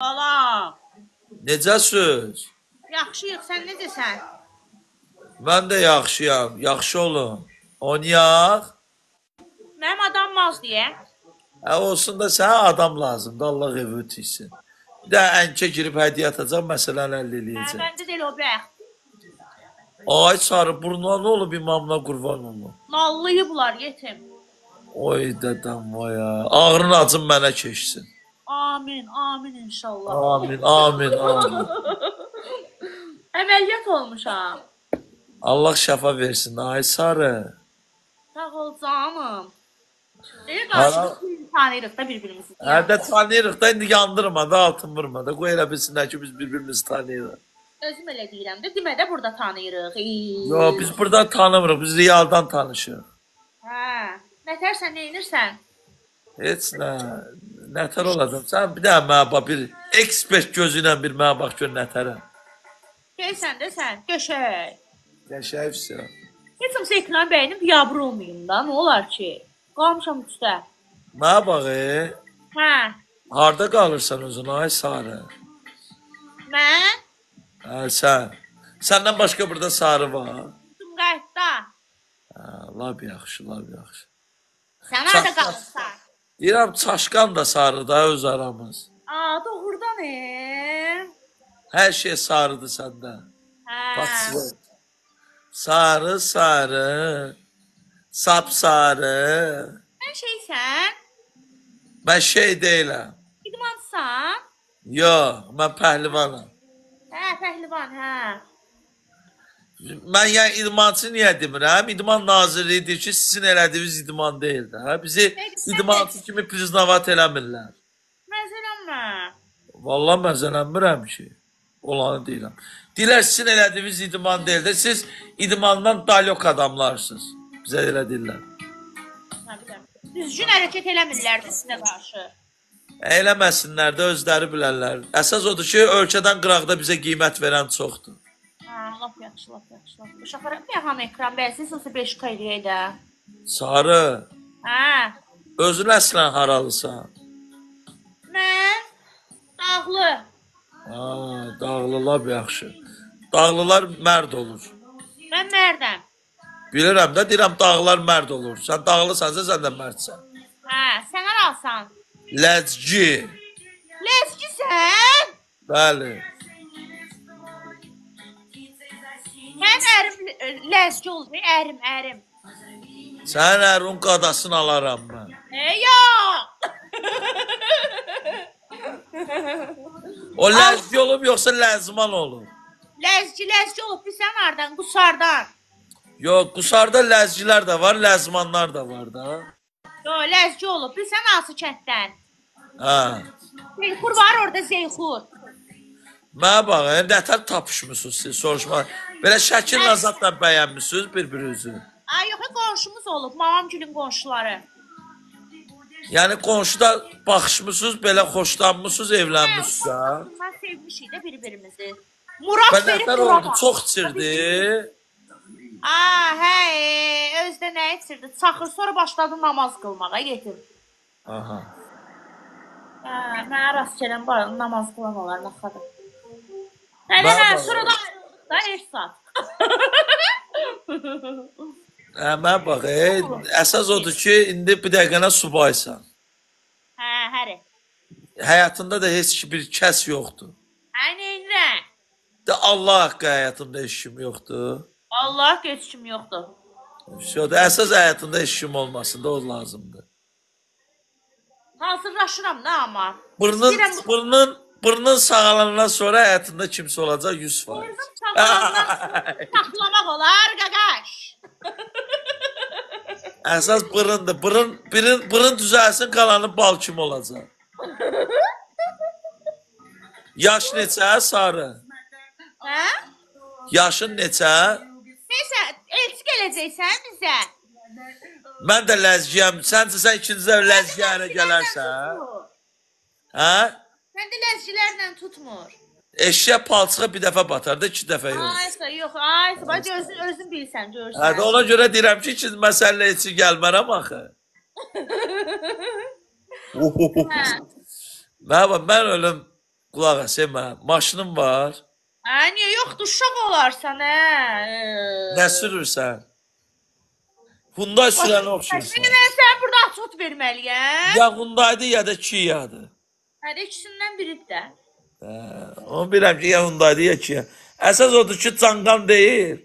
Salam. Necəsiz? Yaxşıyıq, sən necəsən? Mən də yaxşıyam. Yaxşı olun. Oynayaq. Mənim adam maz deyə. Olsun da sənə adam lazımdır. Allah evi ötürsün. Bir də ənkə girib hədiyyə atacaq, məsələni həll eləyəcək. Məndə deyil o bəxt. Ay sarı burnuna nə olub imamına qurban olun. Nallıyıblar yetim. Oy dədəm vaya. Ağrın acın mənə keçsin. Amin, amin inşallah. Amin, amin, amin. Əməliyyat olmuşam. Allah şəfa versin. Ay sarı. Sağ ol canım. Deyir qarşılıqlı tanıyırıq da bir-birimizi. Hə də tanıyırıq da indi yandırma da altın vurma da. Qoy elə bilsinlər ki biz bir-birimizi tanıyırıq. Özüm elə deyirəm də, demə də burada tanıyırıq. Yo biz burada tanımırıq. Biz realdan tanışırıq. Hə, nətərsən, neynirsən? Heç nə. Nətər olacam? Sən bir dənə mənə bax, bir ekspert gözü ilə bir mənə bax gör nətərəm. Gəlsən də sən, göşək. Qəşəngsən. Heç kimsə ekran bəyinib yabır olmayayım da, nə olar ki? Qalmışam üstə. Mənə bax, Hə, harda qalırsan özün ay sarı? mən Hə, sən. Səndən başqa burada sarı var. Sumqayıtda. Hə, lab yaxşı, lab yaxşı. Sən harada qalırsan? Deyirəm, çaşqan da sarı da öz aramız. Doğrudan Hər şey sarıdır səndə. Bax, Hə. sizə. Sarı, sarı, sapsarı. Sən şeysən? Mən şey deyiləm. İdmançısan? Yox, mən pəhlivanam. Hə, pəhlivan, hə. Mən yəni idmançı niyə demirəm? İdman Nazirliyi deyir ki, sizin elədiyiniz idman deyil də. Bizi idmançı kimi priznavat eləmirlər. Məzələnmə. Vallahi məzələnmirəm ki. Olanı deyirəm. Deyirlər, sizin elədiyiniz idman deyil də, siz idmandan dalyok adamlarsınız. Bizə elə deyirlər. Hə, biləm. Düzgün hərəkət eləmirlər də sizə qarşı. Eləməsinlər də özləri bilərlər. Əsas odur ki, ölkədən qıraqda bizə qiymət verən çoxdur. Hə, lap yaxşı, lap yaxşı, lap yaxşı. Uşaqlara bir yaxam ekran bəlsiz olsa 5K eləyək də. Sarı, Hə, özün əslən haralısan? mən dağlı. Dağlı lab yaxşı. Dağlılar mərd olur. Mən mərdəm. Bilirəm də, deyirəm dağlar mərd olur. Sən dağlısansa sən də mərdsən. Hə, sən haralsan? Ləzgi. Ləzgisən? Bəli. Mən ərim ləzgi oldu, ərim. Sənin ərun qadasını alaram mən. Yox. O ləzgi olub yoxsa ləzman olub? Ləzgi olub, bilsən hardan? Qusardan. Yox, Qusarda ləzgilər də var, ləzmanlar da var da. Yox, ləzgi olub, bilsən hansı kənddən? Hə. Zeyxur var orada, Zeyxur. Mənə bax, nətər tapışmısınız siz, soruşma. Belə şəkil nəzatla bəyənmişsiniz bir-birinizi. Yox, qonşumuz olub, mamam gülün qonşuları. Yəni qonşuda baxışmısınız, belə xoşlanmışsınız, evlənmişsiniz ha? Mən sevmişik də bir-birimizi. Murad Və verib nətər oldu, çox içirdi. Hə, özdə nə içirdi? Çaxır, sonra başladı namaz qılmağa, yetim. Aha. Mənə rast gələn namaz qılan olar, naxadır. Hə, sonra da ayrıldık da, Ersat. Mən bax, əsas odur ki, indi bir dəqiqənə subaysan. Hə, həri. Həyatında da heç bir kəs yoxdur. Neynirəm? De Allah haqqı həyatımda heç kim yoxdur. Allah heç kim yoxdur. Əsas həyatında heç kim olmasın da o lazımdır. Hazırlaşıram da amma. Burnun sağalanından sonra həyatında kimsə olacaq 100%. Burnum sağalandan saxlamaq olar, qaqaş. Əsas bırındır. Bırın düzəlsin, qalanı bal kimi olacaq. Yaş neçə, sarı? Hə? Yaşın neçə? Neysə, elçi gələcəksən bizə. Mən də ləzgiyəm. Sən ikinci də ləzgiyə ərə gələrsən. Hə? Mən də ləzgilərlə tutmur. Eşya palçığa bir dəfə batar da, 2 dəfə yox. Aysa, yox, aysa. Bax, özün bilsən, görürsən. Hə, ona görə deyirəm ki, ikinci məsələ heç gəlmərəm axı. Mən ölüm Qulaq as, mən. Maşınım var. Niyə yoxdur, uşaq olarsan, Nə sürürsən? Hyundai sürənə oxşuyursan. Mən sənə burada açot verməliyəm. Ya Hyundai'dir ya da Kia'dır. Hədə ikisindən biridir də. Onu bilirəm ki, ya Hyundai'dir ya Kia. Əsas odur ki, canqan deyil.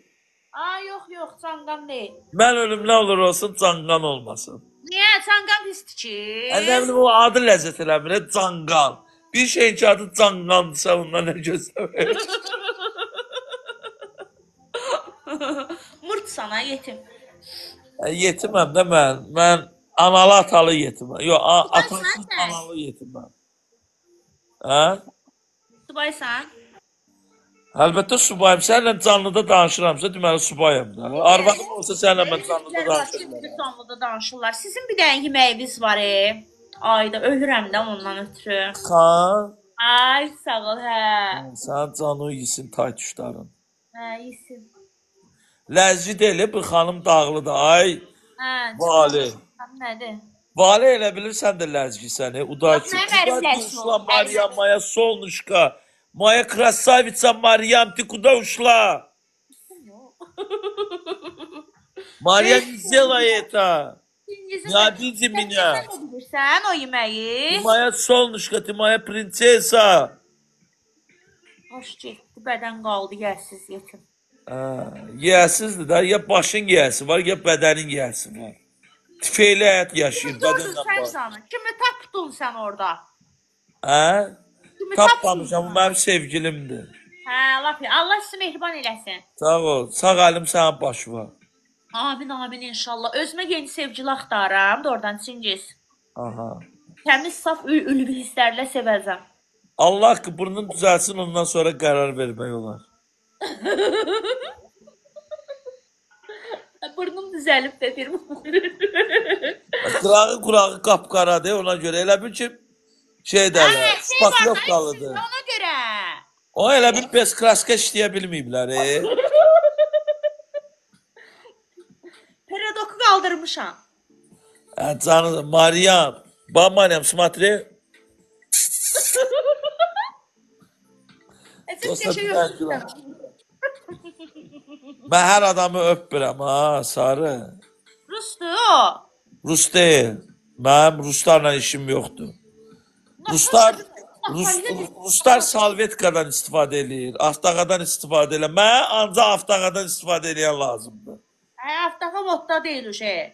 Yox, canqan deyil. Mən ölüm nə olur olsun, canqan olmasın. Niyə? Canqan pisdir ki? Nə bilim, o adı ləzzət eləmir, canqan. Bir şeyin ki, adı canqandırsa, ondan nə gözləmir. Mırt sana, yetim. Yetiməm də mən. Mən analı atalı yetiməm. Yox, atasız analı yetiməm. Hə? Subaysan? Əlbəttə subayım. Səninlə canlıda danışıramsa, deməli subayım da. Arvadım olsa səninlə mən canlıda danışırım. Canlıda danışırlar. Sizin bir dənə yeməyiniz var, Ayda ölürəm də ondan ötürü. Xan. Ay, sağ ol, hə. Sən canı yesin tay tuşların. Yesin. Ləzgi deyil, bir xanım dağlıdır. Ay, Vali. Nədir? Vali elə bilirsən də ləzgisən, Udayçı. Ушла, Maryam, moya solnышко. Moya krasavitsa Maryam, ты куда ушла? Maryam, не сделай это. Не обиди меня. Sən o yeməyi. Ты моя солнышко, ты моя принцесса. Hoş getdi, bədən qaldı, yəsiz, yetim. Yiyəsizdir da, ya başın yiyəsi var, ya bədənin yiyəsi var. Tüfeyle həyat yaşayır, bədəndən var. Kimi tapdın sən orada? Tapmamışam, bu mənim sevgilimdir. Laf ya, Allah sizi mehriban eləsin. Sağ ol, sağ əlim sənin başı var. Amin inşallah. Özümə yeni sevgili axtarıram, doğrudan Çingiz. Aha. Təmiz, saf, ülvi hisslərlə sevəcəm. Allah ki, burnun düzəlsin, ondan sonra qərar vermək olar. Burnum düzəlib də bir. Qurağı qapqaradır, ona görə elə bil ki, şeydələr, spaklovkalıdır. Ona görə. O elə bir bez kraska işləyə bilməyiblər. Peridoku qaldırmışam. Canım, Maryam. Bax, Maryam, смотри. Mən hər adamı öpmürəm, sarı. Rusdur o. Rus deyil. Mənim Ruslarla işim yoxdur. Ruslar salvetkadan istifadə edir, aftağadan istifadə edir. Mənə ancaq aftağadan istifadə edən lazımdır. Aftağa modda deyil o şey.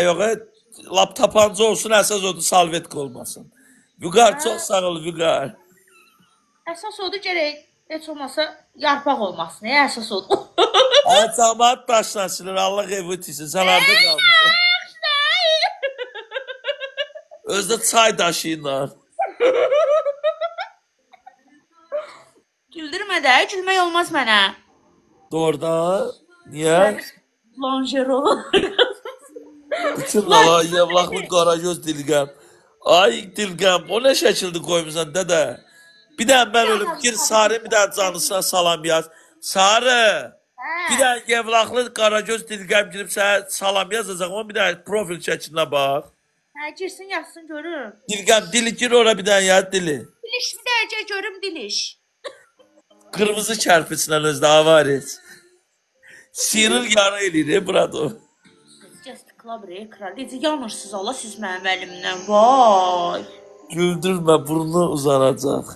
Yox, lap tapanca olsun, əsas odur salvetka olmasın. Vüqar, çox sağ ol, Vüqar. Əsas odur gərək, heç olmasa yarpaq olmasın, əsas odur. Cəmaat daşla silir, Allah evi itirsin, sən harada qalmışsın. Özdə çay daşıyla. Güldürmə də, gülmək olmaz mənə. Doğrudan, niyə? Lonjero. Bütün lala, yevlaqlı qaragöz dilgəm. Ay dilgəm, o nə şəkildə qoymuşsan, dədə? Bir dənə mən ölüm, gir Sarı, bir dənə canlısına salam yaz. Sarı, bir dənə yevlaqlı qaragöz dilgəm girib sənə salam yazacaq, onun bir dənə profil şəklinə bax. Girsin, yazsın, görürüm. Dilgəm, dili gir ora bir dənə yaz, dili. Diliş bir dərəcə görüm, diliş. Qırmızı kərpiçlə özdə avaret. Siril yara eləyir, burada o. Necə yanırsınız Allah siz mənim əlimdən, vay. Güldürmə, burnu uzanacaq.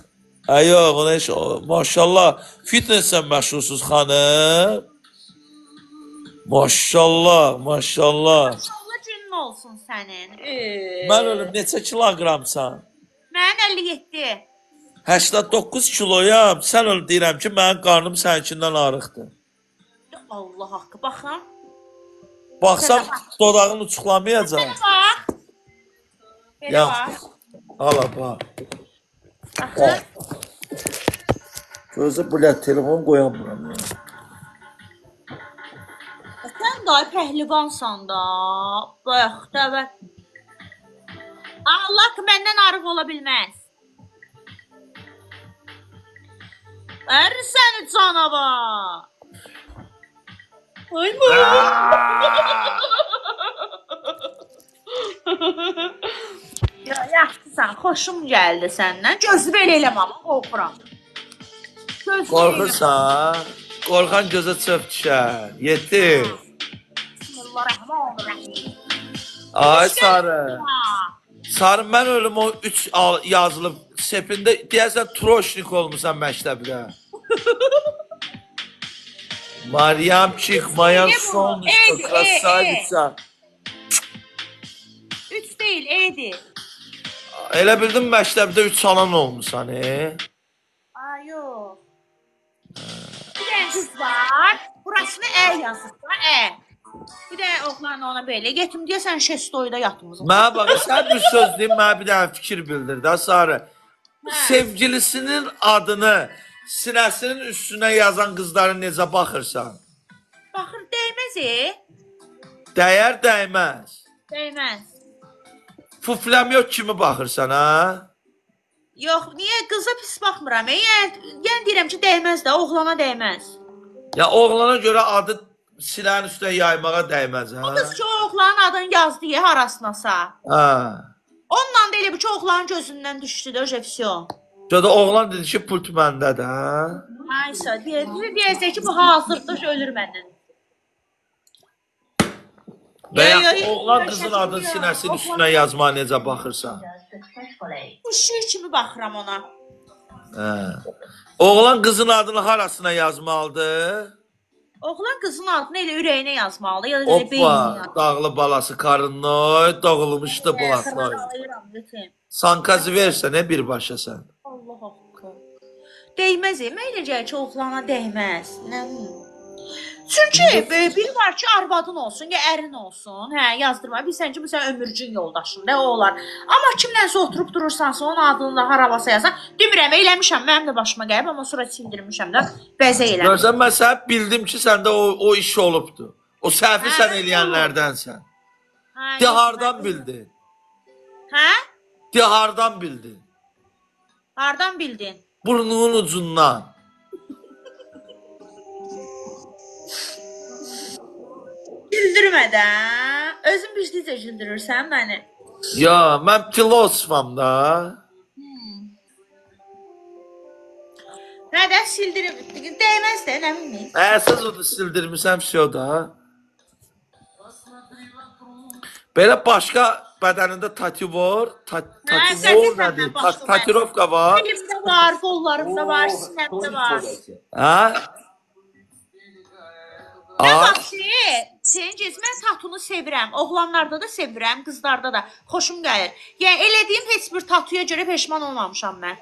Yox, ona heç, maşallah, fitnesslə məşğulsuz xanım. Maşallah. Maşallah günün olsun sənin. Mən ölüm, neçə kilogramsan? Mən 57. 89 kiloyam, sən ölüm deyirəm ki, mənim qarnım sənkindən arıqdır. Allah haqqı, baxın. Baxsam, dodağını uçuqlamayacaq. Belə bax. Belə bax. Hala, bax. Baxın. Gözü bulət, telefon qoyamıram. Sən daha pəhlivansan da. Bax, dəvət. Allah ki, məndən arıq ola bilməz. Ver səni canavar. Ay mı? Ya, yaxşısan, xoşum gəldi səndən. Gözü belə eləmə, amma qorxuram. Gözü belə eləmə. Qorxursan? Qorxan gözə çöp düşər. Yetir. Bismillahirrahmanirrahim. Ay Sarı. Ha. Sarı, mən ölüm o 3 yazılıb sepində deyəsən troşnik olmusan məktəbdə. Maryamçıq, mayan sonuşku, krasavitsa. 3 deyil, E'di. Elə bildim məktəbdə 3 salan olmusan, Aa, yox. Bir dənə qız var. Burasını E yazıb da, E. Bir də oğlan ona belə. Getim deyəsən şestoyda yatmızım. Mənə bax, sən bir söz deyim, mənə bir dənə fikir bildir də Sarı. Sevgilisinin adını sinəsinin üstünə yazan qızların necə baxırsan? Baxır, dəyməz, Dəyər, dəyməz. Dəyməz. Fuflamyot kimi baxırsan, ha? Yox, niyə qıza pis baxmıram? Yəni deyirəm ki, dəyməz də, oğlana dəyməz. Ya oğlana görə adı sinənin üstünə yaymağa dəyməz, O ha? qız ki, oğlanın adını yazdı ya harasınasa. Ha. Onunla da elə bir ki, oğlanın gözündən düşdü də, jefsiyon. Sonra oğlan dedi ki, pult məndədir, ha? Aysa, deyəcək ki, bu hazırdır, ölür məndən. Və ya oğlan qızın adını sinəsinin üstünə yazmağa necə baxırsan? Bu şir kimi baxıram ona. Hə. Oğlan qızın adını harasına yazmalıdır? Oğlan qızın adını elə ürəyinə yazmalı, ya da elə beyninə Hoppa, yazmalı. dağlı balası karınnoy, doğulmuşdu bulatnoy. Sankazı versə nə birbaşa sən? Allah haqqı. Dəyməz, eləcək ki, oğlana dəyməz. Nə bilim. Çünki biri var ki, arvadın olsun, ya ərin olsun. Hə, yazdırma. Bilsən ki, bu sən ömürcün yoldaşın, nə o olar. Amma kimlənsə oturub durursansa, onun adını da harabasa yazsan, demirəm, eləmişəm, mənim də başıma gəlib, amma sonra sildirmişəm də, bəzə eləmişəm. Görsən, mən sən bildim ki, səndə o iş olubdur. O səhvi sən eləyənlərdənsən. De hardan bildin? Hə? De hardan bildin? Hardan bildin? Burnunun ucundan. Güldürmədən, özün bildiyincə güldürürsən məni. Ya, mən filosofam da. Nədən sildirib, dəyməz də, nə bilməyim. Əsas odur sildirmişəm şey da. Belə başqa bədənində tatu var. Tatu nədir? Taturovka var. Elimdə var, qollarımda var, sinəmdə var. Hə? Mən bax Seyinciz, mən tatunu sevirəm. Oğlanlarda da sevirəm, qızlarda da. Xoşum gəlir. Yəni, elədiyim heç bir tatuya görə peşman olmamışam mən.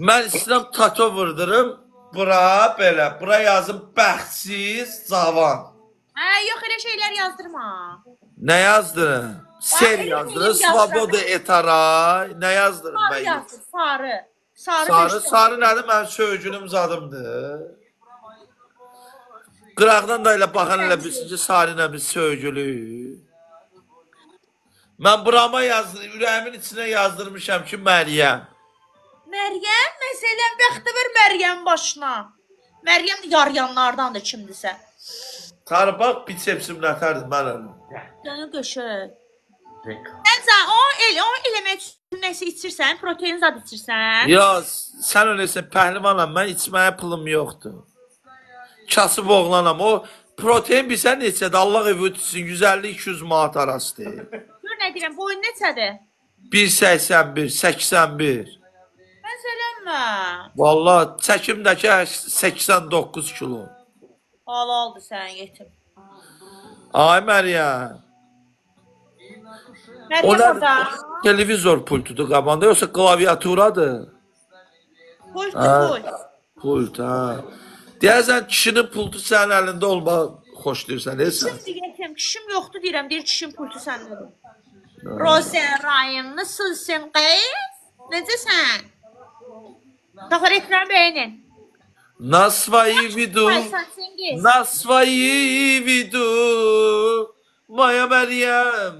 Mən istəyirəm tatu vurdurum. Bura belə. Bura yazım bəxtsiz cavan. Hə, yox, elə şeylər yazdırma. Nə yazdırın? Ser yazdırın. Svoboda etaray. Nə yazdırın? Sarı yazdır, sarı. Sarı nədir? Mənim söygünüm zadımdır. Qıraqdan da elə baxan elə bilsin ki, sarı ilə bir söygülü. Mən burama ürəyimin içinə yazdırmışam ki, Məryəm. Məryəm, məsələn, bəxtəvər Məryəm başına. Məryəm yarayanlardan da kimdirsə. Tarpaq bicepsim nətərdir mən ölüm. Yəni qəşəng. Sən o eləmək üçün nəsə içirsən, protein zad içirsən. Ya, sən öyləsən pəhlivanam, mən içməyə pulum yoxdur. Kasıb oğlanam, o protein bilsən neçədir, Allah evi ötüsün, 150-200 manat arasıdır. Gör nə deyirəm, boyun neçədir? 1.81, 81. Məsələnmə. Vallahi çəkimdəki 89 kilo. Halaldır sən yetim. Ay Məryəm. O Məryəm orada. Televizor pultudur qabanda, yoxsa klaviaturadır? Pult. Pult, ha. Deyəsən, kişinin pultu sənin əlində olmağı xoşlayırsan, deyirsən? Kişim yetim, kişim yoxdur deyirəm, deyir kişinin pultu səndədir. Rosen Ryan, nasılsın qız? Necəsən? Taxar ekran bəyənin. На свои виду, на свои виду, Maya Məryəm.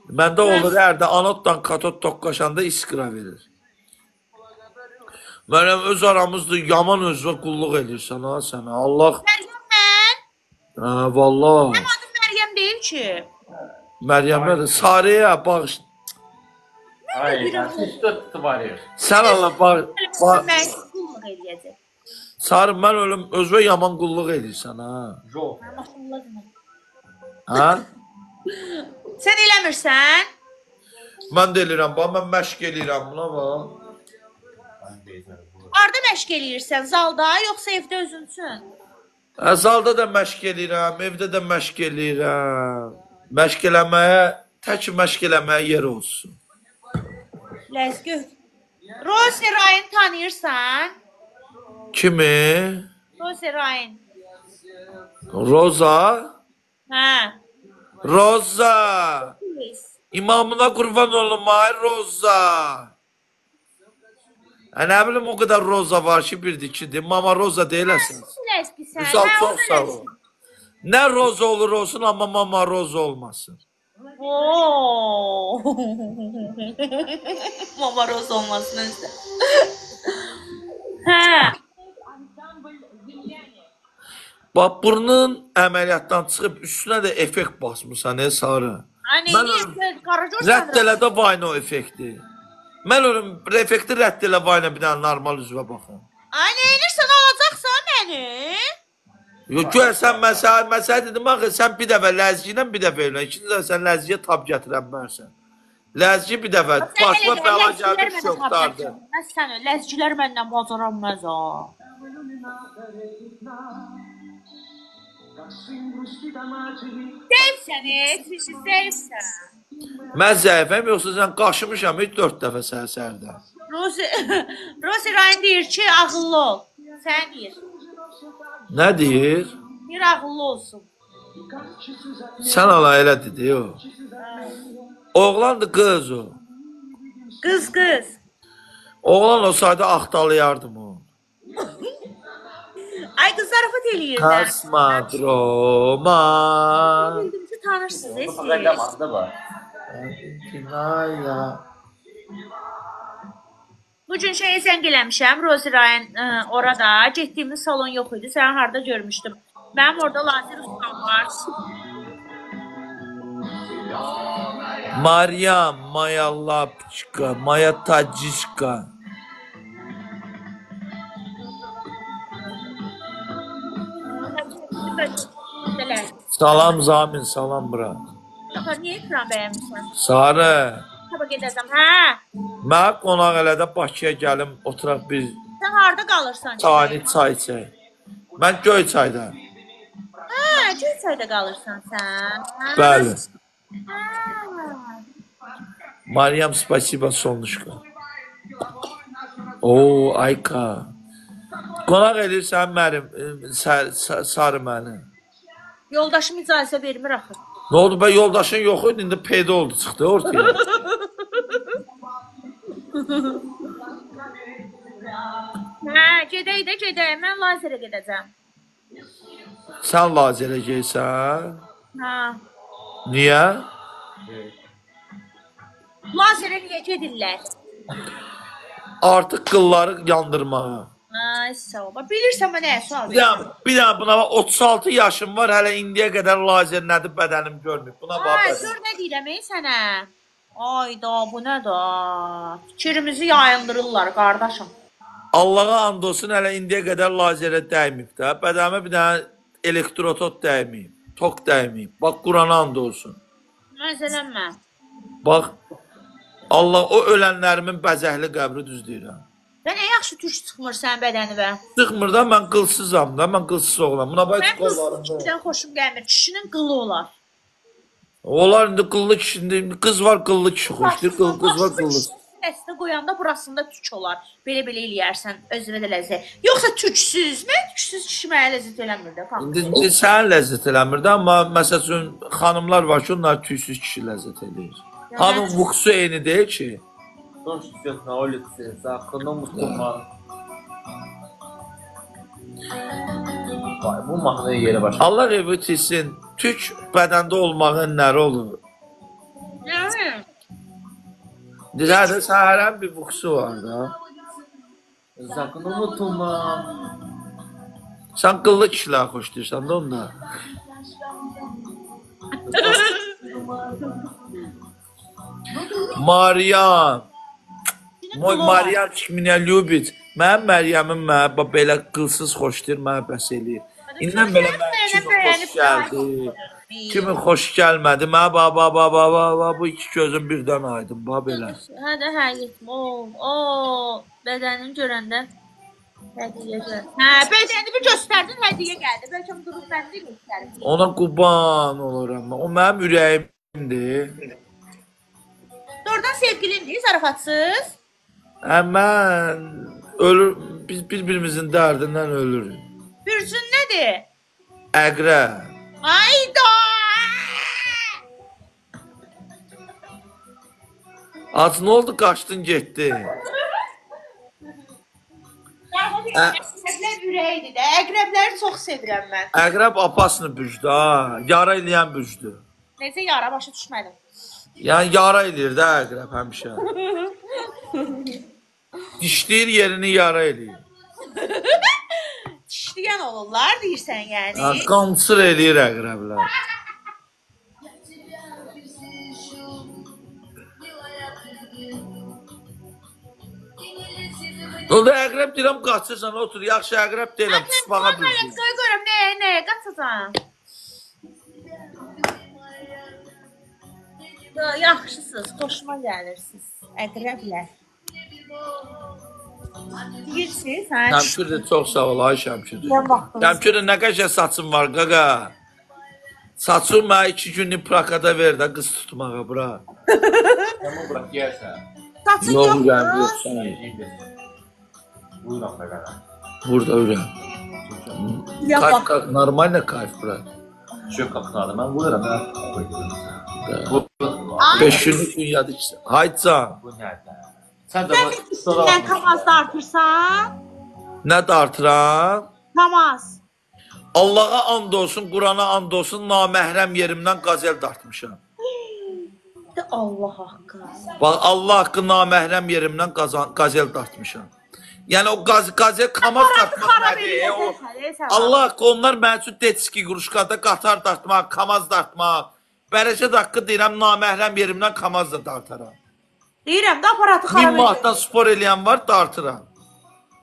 Məndə olur, ərdə anotdan katot toqqaşanda iskra verir. Məryəm, öz aramızda yaman özünə qulluq edirsən, ha, sənə, Allah. Məryəm mən. Hə, vallahi. Mənim adım Məryəm deyil ki. Məryəmlə də Sarıya bağış. Ay, что var ya? Sən Allah bağış. Mən qulluq eləyəcək. Sarı mən ölüm özünə yaman qulluq edirsən ha. Жоқ. Ha? Sən eləmirsən? Mən də eləyirəm, bax mən məşq eləyirəm buna bax. Harda məşq eləyirsən? Zalda, yoxsa evdə özünsün? Zalda da məşq eləyirəm, evdə də məşq eləyirəm. Məşq eləməyə, tək məşq eləməyə yer olsun. Ləzgül. Rose Ryan tanıyırsan? Kimi? Rose Ryan. Roza? Hə. Roza! Please. İmamına qurban olum ay Roza. Nə bilim o qədər Roza var ki, birdir ikidir. Mama Roza deyiləsən. Ləzgülsən. Güzel, çox sağ ol. Nə Roza olur olsun, amma Mama Roza olmasın. Oo. Mama Rose olmasın özdə. Hə. Bax, burnun əməliyyatdan çıxıb üstünə də effekt basmırsan, Sarı. Hani Mən niyə Qaracor Rədd elə də vayna o effekti. Mən ölüm, effekti rədd elə vayna bir dənə normal üzvə baxın. Ay, nə edirsən, alacaqsan məni? Yox, sən məsələ dedim, axı, sən bir dəfə ləzgi ilə bir dəfə elə, ikinci dəfə sən ləzgiyə tab gətirən mənsən. Ləzgi bir dəfə, başma bəla gəldi, şokdardı. Sən ləzgilər məndən bacaranmaz o. Zəifsən, zəifsən. Mən zəifəm, yoxsa sən qaşımışam 4 dəfə səhərdə. Rose Ryan deyir ki, ağıllı ol. Sən deyir. Nə deyir? Bir ağıllı olsun. Sən ala elə dedi o. Oğlandı qız o. Qız, qız. Oğlan olsaydı axtalayardım o. Ay, qız zarafat eləyirlər. Kasmadroma. Bildim ki, tanırsınız, siz. Reklamada var. Bugün şeyi zəng eləmişəm, Rose Ryan orada. Getdiyimiz salon yox idi, sən harada görmüşdüm. Mənim orada lazer ustam var. Maryam, Maya Lapçka, Maya Tacişka. Salam Zamin, salam bura. Niyə ekran bəyənmirsən? Sarı. Taba gedəcəm, hə? Mən qonaq elədə Bakıya gəlim, oturaq bir Sən harada qalırsan? tani çay içək. Mən Göyçayda. Hə, Göyçayda qalırsan sən. Bəli. Hə. Maryam, spasiba, solnuşka. Oo, Ayka. Qonaq edirsən mənim, sarı məni. Yoldaşım icazə vermir axı. Nə oldu, bə yoldaşın yox idi, indi peyda oldu, çıxdı ortaya. Hə, gedək də gedək. Mən lazerə gedəcəm. Sən lazerə geysən? Hə. Niyə? Lazerə niyə gedirlər? Artıq qılları yandırmağa. Ay, sağ ol. Bilirsən mən nəyə sual Bir dənə buna bax, 36 yaşım var, hələ indiyə qədər lazer nədir bədənim görməyib. Buna bax. Ay, gör nə deyirəm sənə. Ayda, bu nə da? Fikrimizi yayındırırlar, qardaşım. Allaha and olsun, hələ indiyə qədər lazerə dəyməyib də. Bədənimə bir dənə elektrotod dəyməyib, tok dəyməyib. Bax, Qurana and olsun. Məzələnmə. Bax, Allah o ölənlərimin bəzəkli qəbri düz deyirəm. Sən nə yaxşı tuş çıxmır sən bədənivə. Çıxmır da, mən qılsızam da, mən qılsız oğlan. Buna bax, Mən qollarım. qılsızdan xoşum gəlmir. Kişinin qılı olar. Onlar indi qıllı kişinin, qız var qıllı kişi xoşdur, qız var qıllı. Dəstə qoyanda burasında tük olar. Belə-belə eləyərsən, özünə də ləzzət. Yoxsa tüksüz. Mən tüksüz kişi mənə ləzzət eləmir də. İndi sən ləzzət eləmir də, amma məsəl üçün xanımlar var ki, onlar tüksüz kişi ləzzət eləyir. Hamının vuxusu eyni deyil ki. Дождь идет на улице, за окном туман. Vay, bu mahnı yeri başa. Allah evi itirsin, tük bədəndə olmağın nəri olur? Yəni. Deyirəm, səhərən bir vuxusu var da. За окном туман. Sən qıllı kişilər xoşlayırsan da onda. Maryam. Moy Maryam kiminə lübit. Mənim Məryəmim mənə belə qılsız xoşdur, mənə bəs eləyir. İndən belə mənə kimi xoş gəldi. Kimi xoş gəlmədi. Mənə baba bu iki gözüm birdən aydın. Belə. Hadi həqiqətən. Bədənini görəndə hədiyyə gəlir. Hə, bədənini göstərdin, hədiyyə gəldi. Bəlkə durub mən də göstərim. Ona qurban oluram. O mənim ürəyimdir. Doğrudan sevgilindir, zarafatsız. Mən ölür, biz bir-birimizin dərdindən ölürük. Bürcün nədir? Əqrəb. Ayda! Az nə oldu, qaçdın getdi. Əqrəb ürəyidir də. Əqrəbləri çox sevirəm mən. Əqrəb apasını bücdü ha. Yara eləyən bücdü. Necə yara başa düşmədim. Yəni yara eləyir də əqrəb həmişə. Dişləyir yerini yara eləyir. Dişləyən olurlar deyirsən yəni. Ha, qamçır eləyir əqrəblər. Oldu əqrəb deyirəm qaçırsan otur. Yaxşı əqrəb deyirəm çıxmağa bilsin. Qoy görəm nə qaçacağam. Yaxşısınız, xoşuma gəlirsiniz. Əqrəblər. Deyirsiniz, hə? Şəmkir də çox sağ ol, ay Şəmkir. Şəmkir nə qəşəng saçın var, qaqa. Saçın mənə 2 günlük prakada ver də qız tutmağa, bura. Tamam bırak yersen. Saçın Yox, yoxdur. gəlmir. Buyur affedersin. Burada öyrən. Ya Kalp, bax. kalp, normal kalp bura. Çök kaptanı ben bulurum ben. Ay. 5 günlük dünyada ikisi. Haycan. Bu nerede? Sen de Sən bak. üstündən tamaz dartırsan? Nə dartıram? Tamaz. Allaha and olsun, Qurana and olsun, naməhrəm yerimdən qazel dartmışam. Allah haqqı. Bax, Allah haqqı naməhrəm yerimdən qazel dartmışam. Yəni o qazel kamaz dartmaq nədir? Allah haqqı onlar mənim üçün detski quruşqada qatar dartmaq, kamaz dartmaq. Bərəcət haqqı deyirəm, naməhrəm yerimdən kamaz da dartaram. Deyirəm də aparatı 1000 xarab edir. manatdan spor eləyən var, dartıram.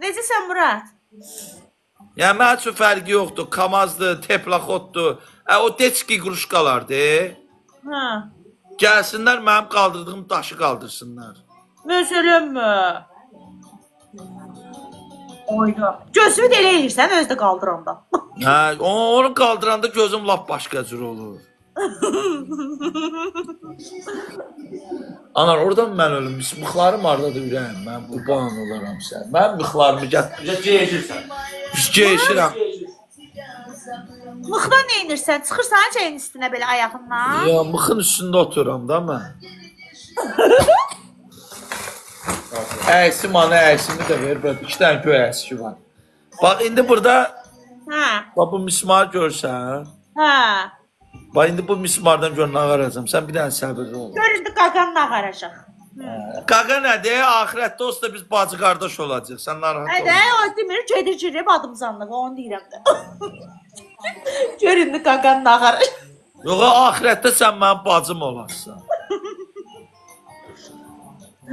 Necəsən Murat? Yəni mənim üçün fərqi yoxdur, kamazdır, teplaxotdur. O detski quruşqalardır. Hə. Gəlsinlər mənim qaldırdığım daşı qaldırsınlar. Məsələnmi? Oyda. Gözümü də elə edirsən, özü də qaldıranda. Hə, onu qaldıranda gözüm lap başqa cür olur. Anar, oradan mən ölüm. Mıxlarım hardadır ürəyim. Mən qurban olaram sən. Mən mıxlarımı gətir. Bize değişirsen. Geyişirəm. Mıxda nə edirsən? Çıxırsan çayın üstünə belə ayağından. Ya, mıxın üstündə oturam da mən. Əksi mana əksimi də ver. 2 dənə göy əski var. Bax, indi burada Hə. bax, bu mismar görsən. Hə. Bax, indi bu mismardan gör nə ağaracam. Sən bir dənə səbirli ol. Gör indi qaqanın ağaracaq. Qaqa nədir? Axirətdə olsa da biz bacı qardaş olacaq. Sən narahat Hədə, olma. o demir, gedir girib adımcanlığı, onu deyirəm də. Gör indi qaqanın ağaracaq. Yox, axirətdə sən mənim bacım olarsan.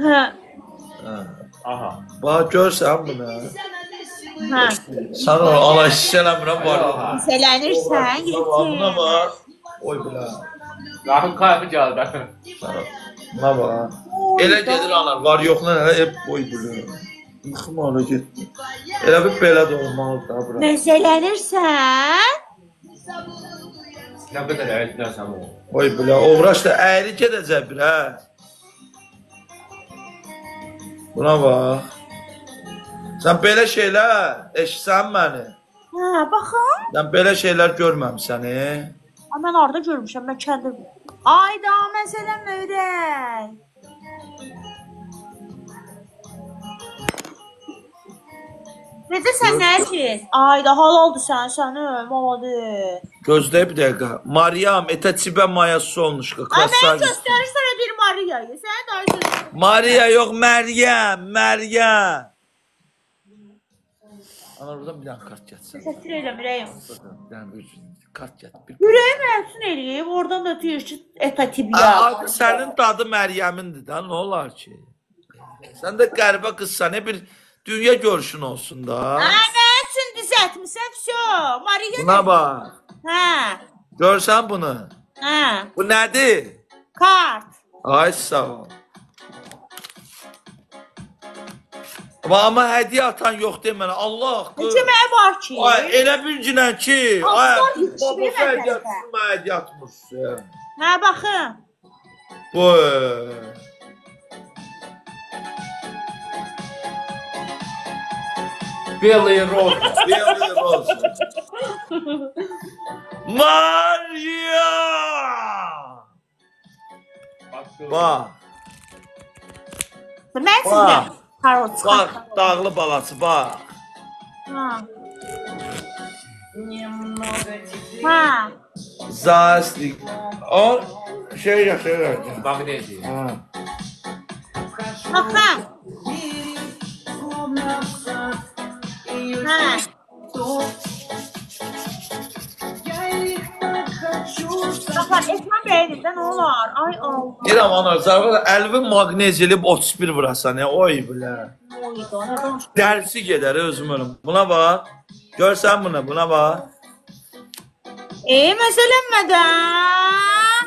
Hə. Aha. Bax, görsən bunu. Hə. Sən onu ana şişələmirəm var. Selənirsən, Buna yetin. bax. Oy bilə. Rahım kaybı geldi. Buna bax. Elə gedir anar, var yoxlar hələ hep oy bilə. Mıxım ona getdi. Elə bir belə də olmalıdır da bura. Məsələnirsən? Ne kadar evet dersen bu. Oy bilə, uğraş da əyri gedəcək bir hə. Buna bax. Sən belə şeylər, eşitsən məni? Hə, baxın. Sən belə şeylər görməmsən, Mən orada görmüşəm, mən kəndim. Ayda, məsələn öyrək. Necəsən, nəçiz? Ayda, halaldır sənin, maladır. Gözlə bir dəqiqə. Maryam, etə çibə mayası olmuş. Mən göstərirsən bir Mariyayı. Sən də ayda. Mariya yox, Məryəm, Məryəm. Ana oradan bir dənə kart getsən. Təşəkkür edirəm, ürəyim. Bir dənə bir kart gətir. Ürəyim əlsin eləyib, oradan da deyir ki, etatibya. Adı sənin dadı Məryəmindir da, nə olar ki? Sən də qəribə qızsan, bir dünya görüşün olsun da. Nə üçün düzəltmisən, vəsə, Mariya. Buna bax. Hə, Görsən bunu? hə, Bu nədir? kart. Ay sağ ol. Amma hədiyyə atan yox demə, Allah qız. Deməyə var ki. Ay, elə bir günən ki, Allah ay, yetişmir baba hədiyyə məndən. tutma hədiyyə atmışsın. Hə, baxın. Bu. Белый роз. Белый roz. Maria! Bax, Mən sizə parol bax, çıxartdım. dağlı balası, bax. Ha. Ha. Zastik. O şey yaşayır. Магнезия. Ha. Baxın. Ha. Baxın, etmə bəyinizdə nə olar? Ay Allah. Deyirəm ana, zarfada əlvi maqnezilib 31 vurasan, oy bilə. Oydu, nə danış. Dərsi gedər özüm ölüm. Buna bax. Görsən bunu, buna bax. Məsələnmədən.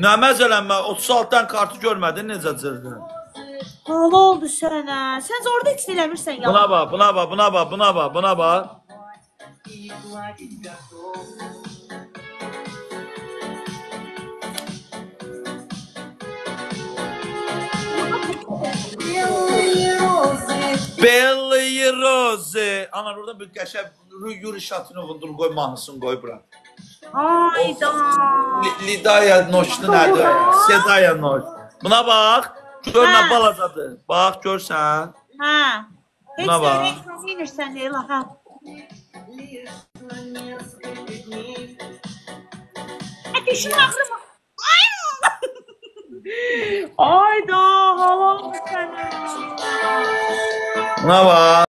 Nə məzələnmə, 36-dan kartı görmədin, necə cırdın? Hava oldu sənə. Sən orada ikisi eləmirsən ya. Buna bax, buna bax, buna bax, buna bax, buna bax. Belli Rose. Ana oradan bir qəşəng Yuri Şatinovun qoy mahnısını qoy bura. Ayda. Lidaya Noşlu nədir? Sedaya Noş. Buna bax. Gör nə Hə. balacadır. Bax, görsən. Hə. Heç Buna bax. nə edirsən deyil ha. Ateşin ağrıma. Ay. Ayda hava oldu sənə. Buna bax.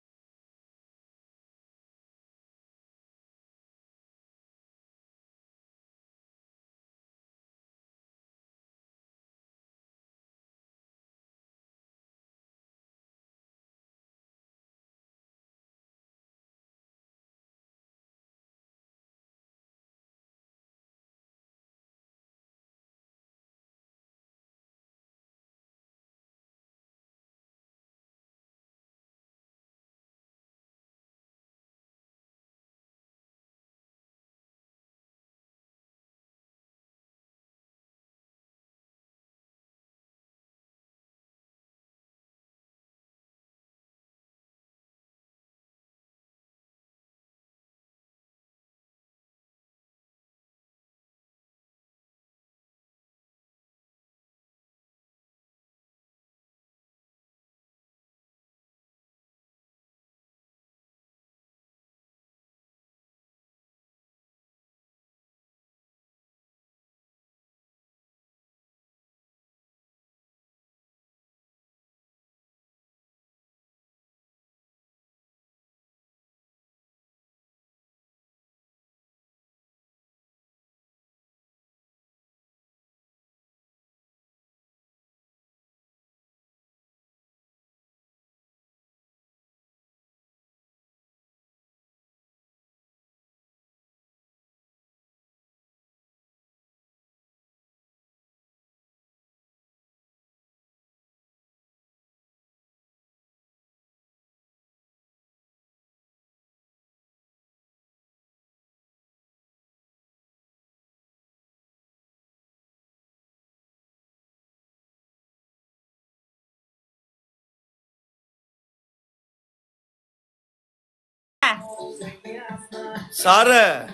Sarı.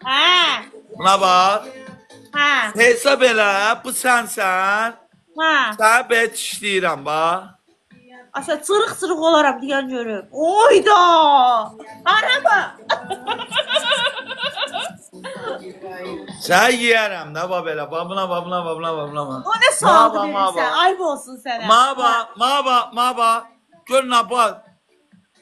Hə. Buna bax. Hə. Hesab elə, bu sənsən. Hə. Sənə bet işləyirəm, bax. Asa çırıq-çırıq olaram deyən görüm. Oyda! Araba! Sən yeyərəm də, bax belə. Bax, buna, bax, buna, bax, buna, bax, buna, bax. O nə sual Ma verirsən? bax. Ayıb olsun sənə. Ma bax, ma bax, ma bax. Gör nə bax.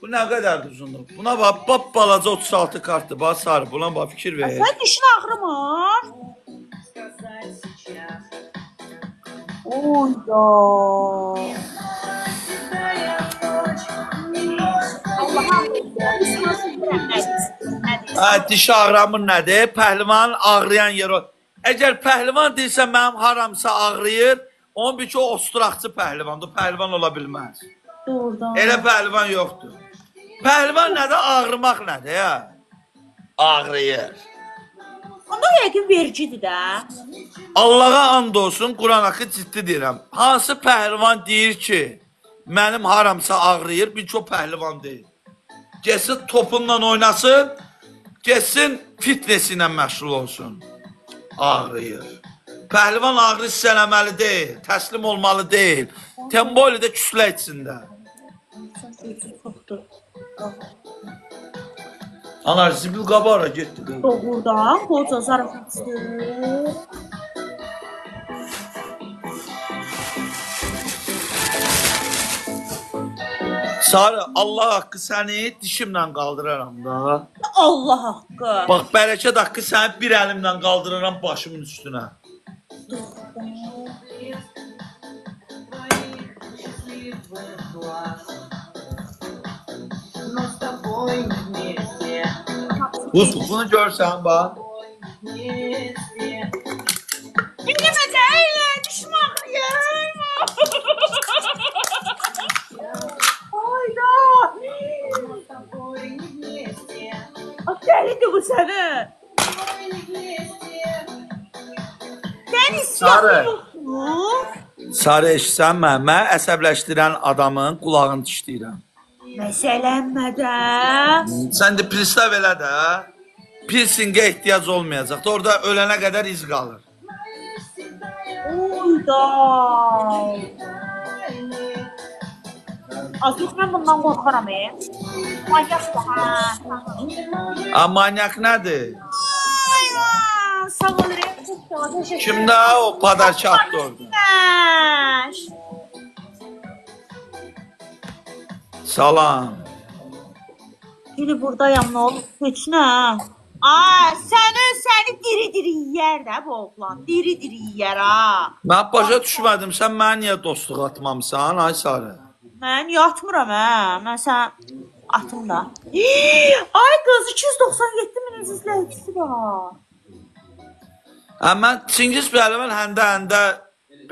Bu nə qədərdir uzunluq? Buna bax, balaca 36 kartdır, bax sarı. Buna bax fikir ver. Sən dişin ağrımır? Oyda. Allah'ım. Diş ağrımır nədir? Pəhlivanın ağrıyan yeri. Əgər pəhlivan deyilsə mənim haramsa ağrıyır, onun bir ki o osturaqçı pəhlivandır. Pəhlivan ola bilməz. Doğrudan. Elə pəhlivan yoxdur. Pəhlivan nədir? Ağrımaq nədir ya? Ağrıyır. Onda yəqin vericidir də. Allaha and olsun, Quran haqqı ciddi deyirəm. Hansı pəhlivan deyir ki, mənim haramsa ağrıyır, bir çox pəhlivan deyil. Geçsin topunla oynasın, geçsin fitnesi ilə məşğul olsun. Ağrıyır. Pəhlivan ağrı hiss eləməli deyil, təslim olmalı deyil. Temboli də küslə içində. Anar, zibil qabara getdi. Doğrudan, qoca zarafatçıdır. Sarı, Allah haqqı səni dişimlə qaldıraram da. Allah haqqı. Bax, bərəkət haqqı səni bir əlimlə qaldıraram başımın üstünə. Bunu görsən, bax. Dinləmə də, elə dişim ağrıyır. Ayda. Dəlidir bu səni. Dəniz Sarı. yoxdur. Sarı eşitsən mən əsəbləşdirən adamın qulağını dişləyirəm. Məsələnmə də. Sən də pristav elə də. Piercingə ehtiyac olmayacaq. Orada ölənə qədər iz qalır. Oyda. Azıq mən bundan qorxaram. Manyak ha. Manyak nədir? Ayva. Sağ ol Rəm. Kimdə o padarçatdı orada? Salam. Biri buradayam, nə olur? Heç nə? Səni diri-diri yiyər də bu oğlan. Diri-diri yiyər ha. Mən başa düşmədim. Sən mənə niyə dostluq atmamısan, ay Sarı? Mən yatmıram hə. Mən sən atım da. Ay qız 297 min izləyicisi var. Mən Çingiz Pəhlivan həndə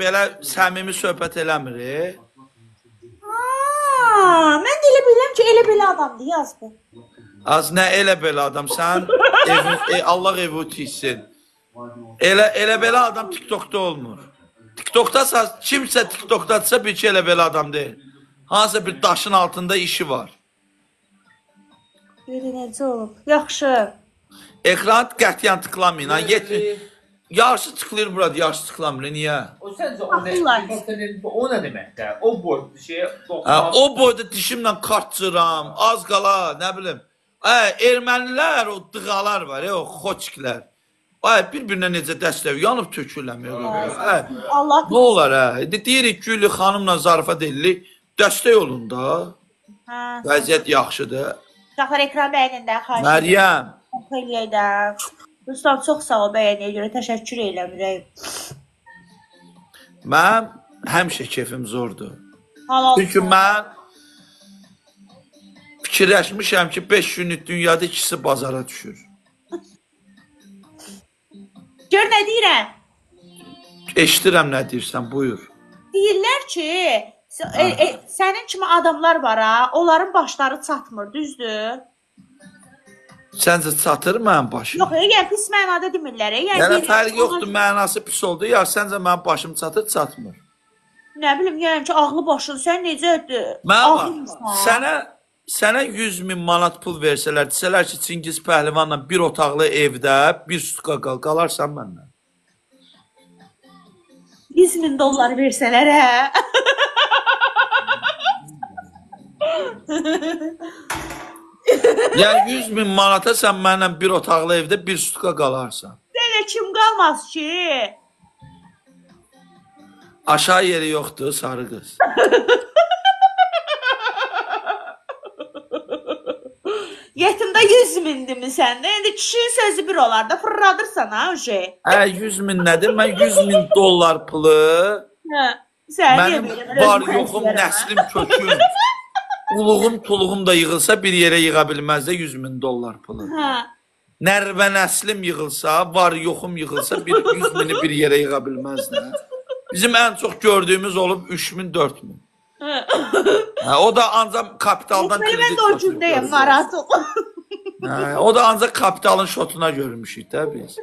belə səmimi söhbət eləmir. Mən də elə bilirəm ki, elə belə adamdır yazdı. Az nə elə belə adam, sən Allah evi utissin. Elə belə adam TikTokda olmur. TikTokdasa, kimsə TikTokdadsa bir ki, elə belə adam deyil. Hansısa bir daşın altında işi var. Görün necə olub. Yaxşı. Ekran qətiyyən tıklamayın. Yarısı tıklayır burada, yarısı tıklamır. Niyə? O səncə o nə deməkdir? O boy bir şey O boyda dişimlə kart cıram, az qala, nə bilim. Ermənilər, o dığalar var, o xoçiklər. Bir-birinə necə dəstəv, yanıb tökürləmir. Allah Nə olar, deyirik Gülü xanımla zarafat edirik, dəstək olun da. Vəziyyət yaxşıdır. Cəfər ekran bəyənində xahiş Məryəm. eləyək də. Rustam çox sağ ol bəyəniyə görə təşəkkür eləmirəm. Mənim həmişə keyfim zordur. Halal. Çünki mən fikirləşmişəm ki 5 günlük dünyada ikisi bazara düşür. Gör nə deyirəm? Eşidirəm nə deyirsən, buyur. Deyirlər ki, sənin kimi adamlar var ha, onların başları çatmır, düzdür? Səncə çatır mənim başım? Yox, yəni pis mənada demirlər. Yəni fərq yoxdur, mənası pis oldu. Ya səncə mənim başım çatır, çatmır. Nə bilim, yəni ki, ağlı başın sən necədir? Sənə 100 min manat pul versələr, desələr ki, Çingiz Pəhlivanla bir otaqlı evdə bir sutka qalarsan məndən. 100 min dollar versələr, hə? Yəni 100 min manata sən mənlə bir otaqlı evdə bir sutka qalarsan. Belə kim qalmaz ki? Aşağı yeri yoxdur, sarı qız. Yetimdə 100 mindimi səndə? İndi kişinin sözü bir olar da fırladırsan ha o şey. 100 min nədir? Mən 100 min dollar pulu, Hə. Sən mənim var yoxum, nəslim köküm, uluğum, tuluğum da yığılsa bir yerə yığa bilməz də 100 min dollar pulu. Hə. Nərvə nəslim yığılsa, var yoxum yığılsa 100 mini bir yerə yığa bilməz də. Bizim ən çox gördüyümüz olub 3 min, 4 min. O da ancaq kapitaldan Mən kredit də o cürdəyəm, narahat olma. O da ancaq kapitalın şotuna görmüşük də biz.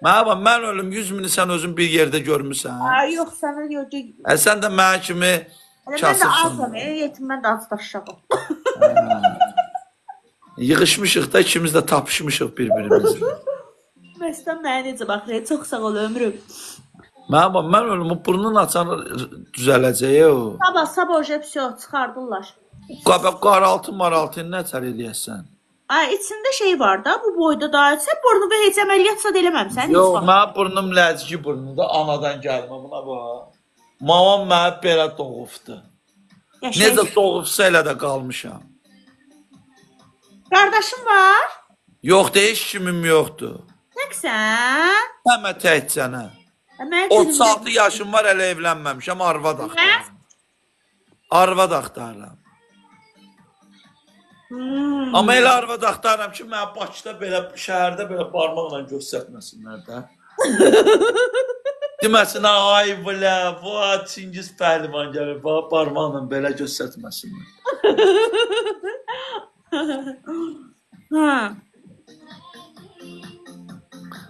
Mən ölüm 100 mini sən özün bir yerdə görmüsən. Ay, yox, sənə gördük. Sən də mənə kimi Mən də kasıbsın. azam, yetimdən də az daşşağım. Yığışmışıq da ikimiz də tapışmışıq bir-birimizlə. Məsələn, mənə necə baxır, çox sağ ol ömrüm. Mən ölüm o burnun açan düzələcək o. Sabah oje psio çıxardırlar. Qaraltı maraltı nəçər eləyəsən? Ay, içində şey var da, bu boyda da. Sən burnunu heç əməliyyat sad eləməmsən. Yox, mənim burnum ləzgi burnumda, anadan gəlmə buna bax. Mamam mənə belə doğubdu. Necə doğubsa elə də qalmışam. Qardaşın var? Yox, heç kimim yoxdur. Təksən? Həmə təkcənə. 36 yaşım var, hələ evlənməmişəm, arvad axtarıram. Arvad axtarıram. Amma elə arvad axtarıram ki, mənə Bakıda belə, şəhərdə belə barmaqla göstərməsinlər də. Deməsinə, ay bilə, bu Çingiz pəhlivan gəlir, barmaqla belə göstərməsinlər.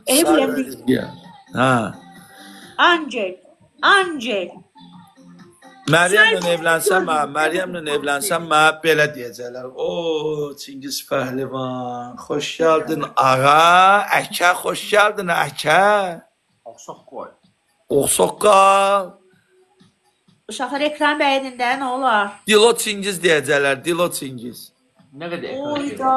Evləndik. Angel. Məryəmlə evlənsəm, mənə belə deyəcəklər. O, Çingiz pəhlivan, xoş gəldin ağa, əkə, xoş gəldin əkə. Oxsoqqal. Uşaqlar ekran bəyənində, nə olar? Dilo Çingiz deyəcəklər, Dilo Çingiz. Nə qədər Oyda.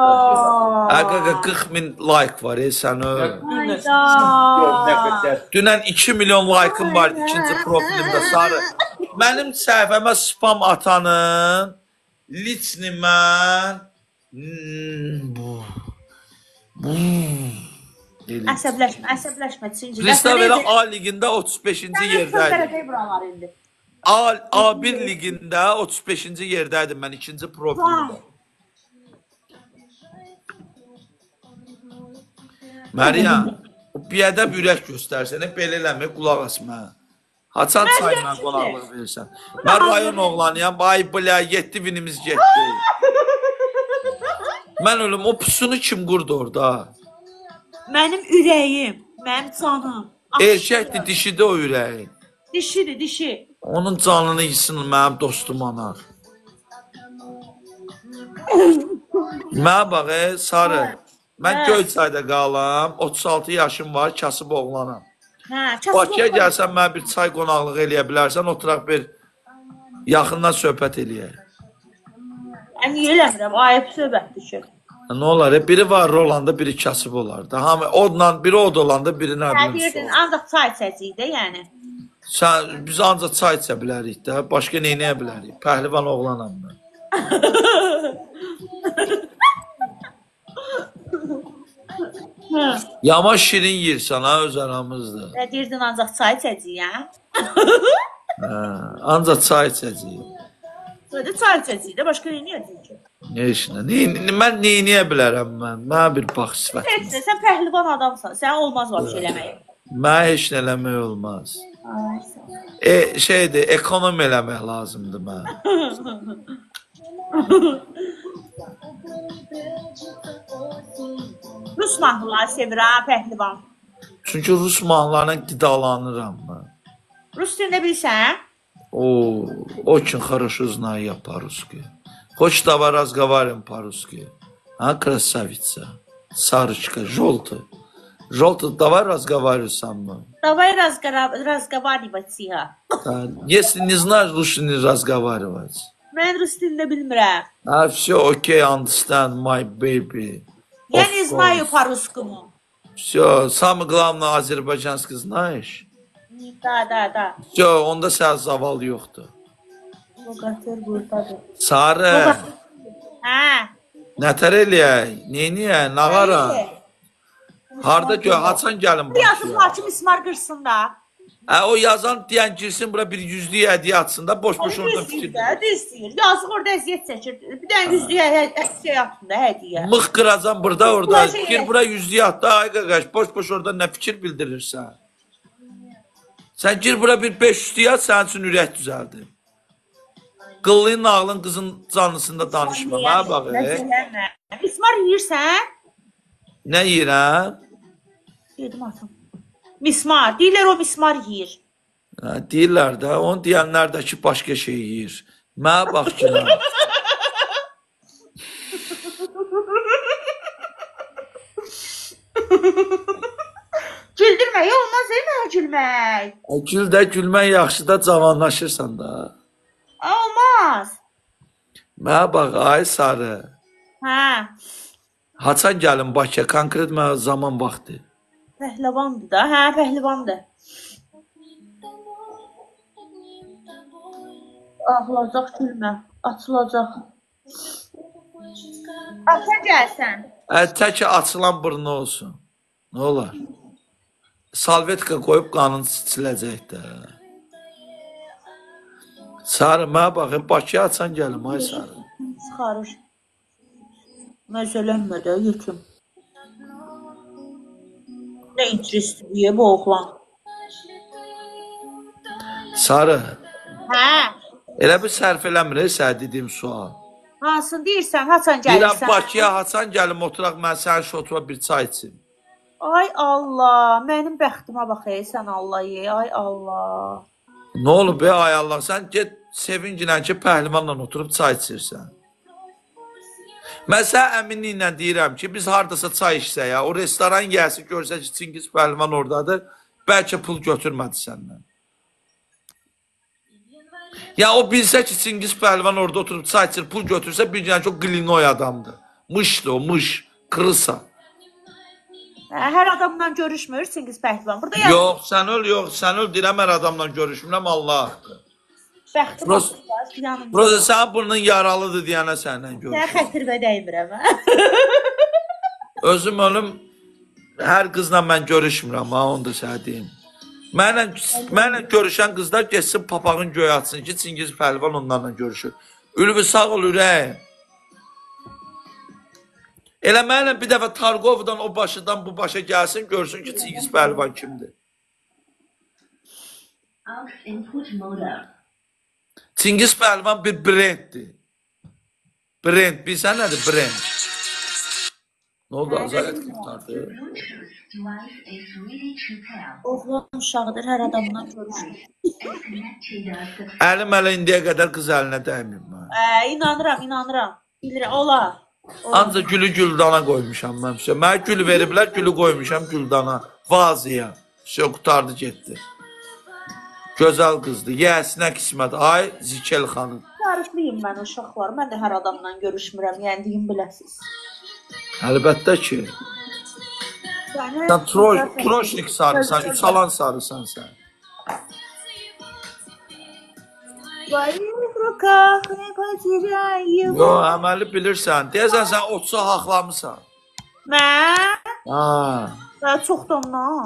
Əqaqa 40 min like var, sən o. Oyda. Dünən 2 milyon like'ım vardı ikinci profilimdə sarı. Mənim səhifəmə spam atanın liçni mən Əsəbləşmə. Pristav elə A ligində 35-ci yerdəydim. A1 ligində 35-ci yerdəydim mən ikinci profilimdə. Məryəm, bir ədəb ürək göstərsən, belə eləmək, qulaq asma. Haçan çayla qonaqlıq verirsən. Mən rayon oğlanıyam, ay bilə, 7 binimiz getdi. Mən ölüm, o pusunu kim qurdu orada? Mənim ürəyim, mənim canım. Erkəkdir, dişidir o ürəyin. Dişidir, dişi. Onun canını yesin mənim dostum anar. Mənə bax, sarı. Mən Göyçayda qalam, 36 yaşım var, kasıb oğlanam. Bakıya gəlsən, mənə bir çay qonaqlıq eləyə bilərsən, oturaq bir yaxından söhbət eləyək. Niyə eləmirəm, ayıb söhbətdir ki. Nə olar, biri var olanda, biri kasıb olar da. Biri od olanda, biri nə bilim. Ancaq çay içəcəyik də, yəni. Biz ancaq çay içə bilərik də, başqa neynəyə bilərik? Pəhlivan oğlanam mən. Yama şirin yirsən ha, öz aramızdır. Nə deyirdin, ancaq çay içəcəyik, hə? Ancaq çay içəcəyik. Sonra çay içəcəyik də, başqa nə edəcəyik ki? Ne işinə? Mən neyniyə bilərəm mən? Mənə bir bax sifətim. Heç nə, sən pəhlivan adamsan, sən olmaz var şey eləmək. Mənə heç nə eləmək olmaz. Şeydir, ekonom eləmək lazımdır mənə. Rus mahnıları sevirəm, pəhlivan. Çünki Rus mahnılarına qidalanıram mən. Rus dilində bilsən? Очень хорошо знаю я по-русски. Хочешь, давай разговариваем по-русски. А, красавица. Сарочка, желтая. Желтый, давай разговаривай со мной. Давай разговаривать, я. Если не знаешь, лучше не разговаривать. Mən Rus dilində bilmirəm. Все окей, understand, my baby. Я не знаю по-русскому. Все, самое главное, азербайджанский знаешь? Da. Все, onda sən zaval yoxdur. Loqatör buradadır. Sarı. Hə. Nətər eləyək? Neyniyək? Nağara? Harda gör? Haçan gəlin Yazıqlar Bakıya? ki, mismar qırsın da. O yazan deyən girsin bura bir 100'lük hədiyyə atsın da boş-boş orada fikir. Düzdür. Yazıq orada əziyyət çəkir. Bir dənə 100'lük şey atında hədiyyə. Mıx qıracam burada orada. Şey Gir bura 100'lük at da ay qaqaş. Boş-boş orada nə fikir bildirirsən? Sən gir bura bir 500'lük at, sənin üçün ürək düzəldir. Qıllının ağlın qızın canlısında danışma. Mənə bax. Mismar yeyirsən? Nə yeyirəm? Yedim atım. Mismar. Deyirlər o mismar yeyir. Deyirlər də, onu deyənlər də ki, başqa şey yeyir. Mənə bax ki. Güldürmək olmaz mənə gülmək. Gül də gülmək yaxşı da cavanlaşırsan da. Olmaz. Mənə bax, ay sarı. Hə. Haçan gəlin Bakıya, konkret mənə zaman vaxtı. Pəhləvandır da. Hə, pəhləvandır. Ağlacaq gülmə. Açılacaq. Ata gəlsən. Tək açılan burnu olsun. Nə olar? Salvetka qoyub qanın siləcək də. Sarı, mənə baxın, Bakıya açan gəlim, ay sarı. Çıxarır. Məzələnmə də, yetim. Nə interestliyə bu oğlan. Sarı, Hə. elə bir sərf eləmir, sənə dediyim sual. Hansın deyirsən, haçan Deyirəm, gəlirsən? Bakıya haçan gəlim, oturaq, mən sənin şotura bir çay içim. Ay Allah, mənim bəxtimə bax sən Allah ye, ay Allah. Nə olub be, ay Allah, sən get sevinclə ki, pəhlivanla oturub çay içirsən. Mən sənə əminliklə deyirəm ki, biz haradasa çay içsək ya, o restoran gəlsin, görsə ki, Çingiz pəhlivan oradadır, bəlkə pul götürmədi səndən. Ya o bilsə ki, Çingiz pəhlivan orada oturub çay içir, pul götürsə, bir gün ki, o qlinoy adamdır. Mışdır o, mış, kırısa. Hər adamla görüşmür Çingiz pəhlivan. Burada yazır. Yox, sən öl deyirəm, hər adamla görüşmürəm, Allah haqqı. Bəxtim Prost- var, yanımda. Burada sən burnun yaralıdır deyənə səndən Sən görüşürəm. xətirvə dəymirəm. Özüm ölüm, hər qızla mən görüşmürəm, ha, onu da sənə deyim. Mənlə görüşən qızlar geçsin papağın göy atsın ki, Çingiz pəhlivan onlarla görüşür. Ülvi sağ ol ürək. Elə mənlə bir dəfə Targovdan o başından bu başa gəlsin, görsün ki, Çingiz pəhlivan kimdir. Çingiz pəhlivan bir brenddir. Brend, bilsən nədir brend? Nə oldu, azalət qurtardı? Oğlan uşaqdır, hər adamla görüşür. Əlim hələ indiyə qədər qız əlinə dəyməyim mən. İnanıram. Bilirəm, olar. Ancaq gülü güldana qoymuşam mən. Mənə gül veriblər, gülü qoymuşam güldana. Vaziya. Qurtardı, getdi. Gözəl qızdır. Yəsinə qismət. Ay, Zikel xanım. Qarışlıyım mən uşaqlar. Mən də hər adamla görüşmürəm. Yəni deyim biləsiz. Əlbəttə ki. Sən troşnik sarısan, üç alan sarısan sən. Yo, əməli bilirsən. Deyəsən sən 30 haqlamısan. Mən? Ha. Çoxdandan.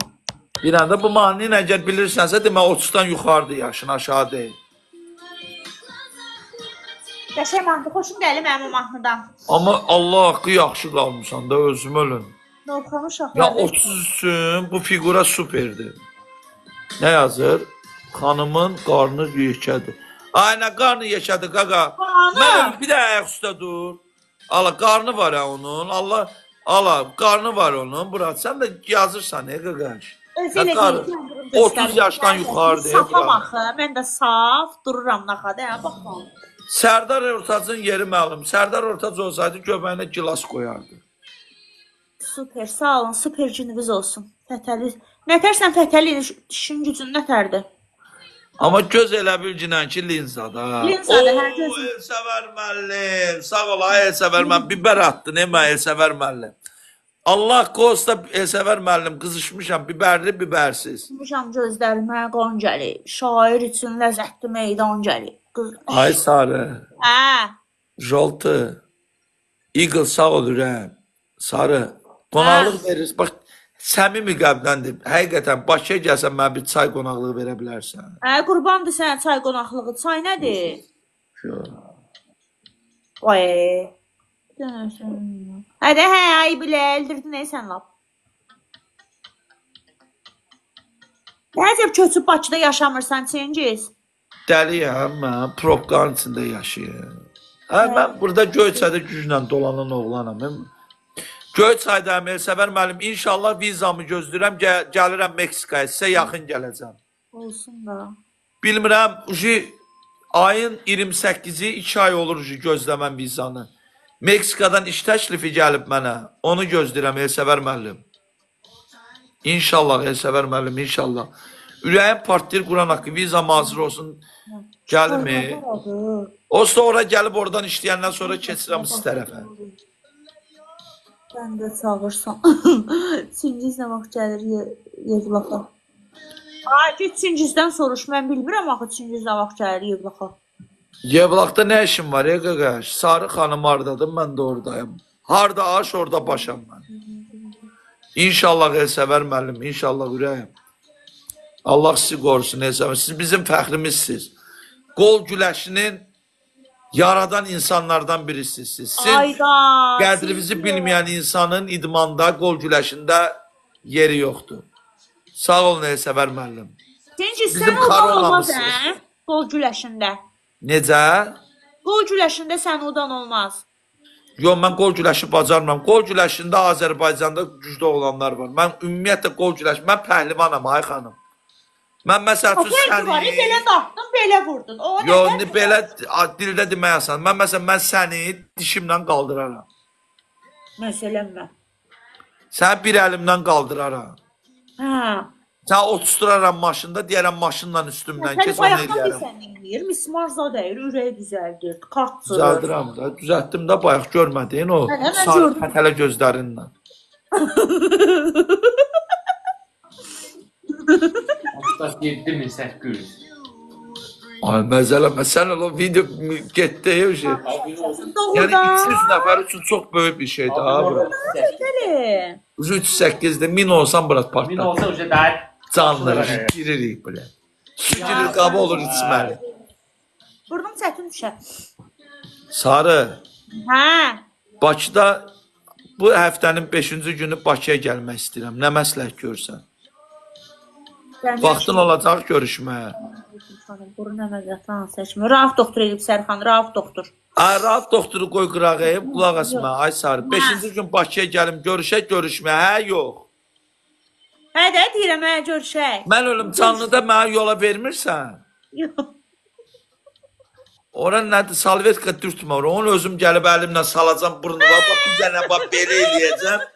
Bir anda bu mahnını əgər bilirsənsə, demə 30-dan yuxarıdır yaşın, aşağı deyil. Qəşəng mahnı, xoşum gəlir mənim o mahnıdan. Amma Allah haqqı yaxşı qalmışsan da, özüm ölün. Novxan uşaqlar. Ya 30 üçün bu figura superdir. Nə yazır? Xanımın qarnı yekədir. Ay, nə qarnı yekədir, qaqa? Mən bir də ayaq üstə dur. Allah, qarnı var ya onun. Allah, qarnı var onun. Burat, sən də yazırsan, qaqaş. 30 yaşdan yuxarıdır. Safam axı, mən də saf dururam naxada, baxma. Sərdar Ortacın yeri məlum. Sərdar Ortac olsaydı göbəyinə gilas qoyardı. Super, sağ olun, super gününüz olsun. Fətəli. Nətərsən Fətəli, işin gücün nətərdir? Amma göz elə bilginən ki, linzada. Linzada, hər gözüm. Elsəvər müəllim. Sağ ol, ay Elsəvər müəllim. Biber attı, nə mən Elsəvər müəllim. Allah qosta Elsəvər müəllim, qızışmışam, biberli, bibersiz. Qızışmışam gözlərimə qan gəlib. Şair üçün ləzzətli meydan gəlib. Ay sarı. Hə. Joltu. Eagle sağ ol ürəyim. Sarı. Qonaqlıq veririz. Bax, səmimi qəlbdəndir. Həqiqətən Bakıya gəlsən mənə bir çay qonaqlığı verə bilərsən. Qurbandır sənə çay qonaqlığı. Çay nədir? Şu. Ay. Hədə ay bilə öldürdün sən lap. Nəzəb köçüb Bakıda yaşamırsan Çingiz? Dəliyəm mən, probkanın içində yaşayıram. Mən burada Göyçayda güclə dolanan oğlanam. Göyçaydayım Elsəvər müəllim. İnşallah vizamı gözləyirəm. Gəlirəm Meksikaya. Sizə yaxın gələcəm. Olsun da. Bilmirəm, ayın 28-i 2 ay olur gözləməm vizanı. Meksikadan iş təklifi gəlib mənə. Onu gözləyirəm Elsəvər müəllim. İnşallah Elsəvər müəllim, inşallah. Ürəyim partlayır Quran haqqı. Vizam hazır olsun. Gəlmi? O sonra gəlib oradan işləyəndən sonra keçirəm siz tərəfə. Sən də çağırsan. Çingiz nə vaxt gəlir Yevlaxa? Git Çingizdən soruş. Mən bilmirəm axı Çingiz nə vaxt gəlir Yevlaxa. Yevlaxda nə işim var qaqaş? Sarı xanım hardadır, mən də oradayım. Harda aş, orada başam mən. İnşallah Elsəvər müəllim, inşallah ürəyim. Allah sizi qorusun Elsəvər. Siz bizim fəxrimizsiniz. Qol güləşinin yaradan insanlardan birisiniz. Sizin qədrinizi bilməyən insanın idmanda, qol güləşində yeri yoxdur. Sağ olun Elsəvər müəllim. Çingiz, sən udan olmaz, qol güləşində. Necə? Qol güləşində sən udan olmaz. Yox, mən qol güləşi bacarmıram. Qol güləşində Azərbaycanda güclü olanlar var. Mən ümumiyyətlə qol güləşi, mən pəhlivanam, ay xanım. Mən məsəl üçün səni... Belə dartdın, belə vurdun. Yox, belə dildə deməyəsən. Mən səni dişimlə qaldıraram. Məsələn mən. Səni bir əlimdən qaldıraram. Səni otusturaram maşında, deyərəm maşınla üstümdən keç, onu eləyərəm. Bayaqdan sən dinləyir, mismarza deyir, ürəyi düzəldir, kartçır. Düzəldirəm da, düzəltdim də bayaq görmədiyin o sarı pətələ gözlərinlə. Astas 7800. Ay məzələmə, sən o video getdi ya şey. Yəni 200 nəfər üçün çox böyük bir şeydir ha bura. 308-də 1000 olsan bura partlar. 1000 olsa uca daha canlı giririk belə. Su girir qabı olur içməli. Burnum çətin düşər. Sarı. Hə. Bakıda bu həftənin 5-ci günü Bakıya gəlmək istəyirəm. Nə məsləhət görsən? Vaxtın olacaq görüşməyə. Burun əməliyyatdan seçmir. Rauf doktor edib Sərxan, Rauf doktor. Rauf doktoru qoy qırağı, qulaq asma, ay Sarı. 5-ci gün Bakıya gəlim, görüşək, görüşməyə, hə, yox. Hə də, deyirəm, hə, görüşək. Mən ölüm canlıda mənə yola vermirsən. Yox. Ora nədir, salvetka dürtmə ora. Onu özüm gəlib əlimlə salacam burnuma, bir dənə bax, belə eləyəcəm.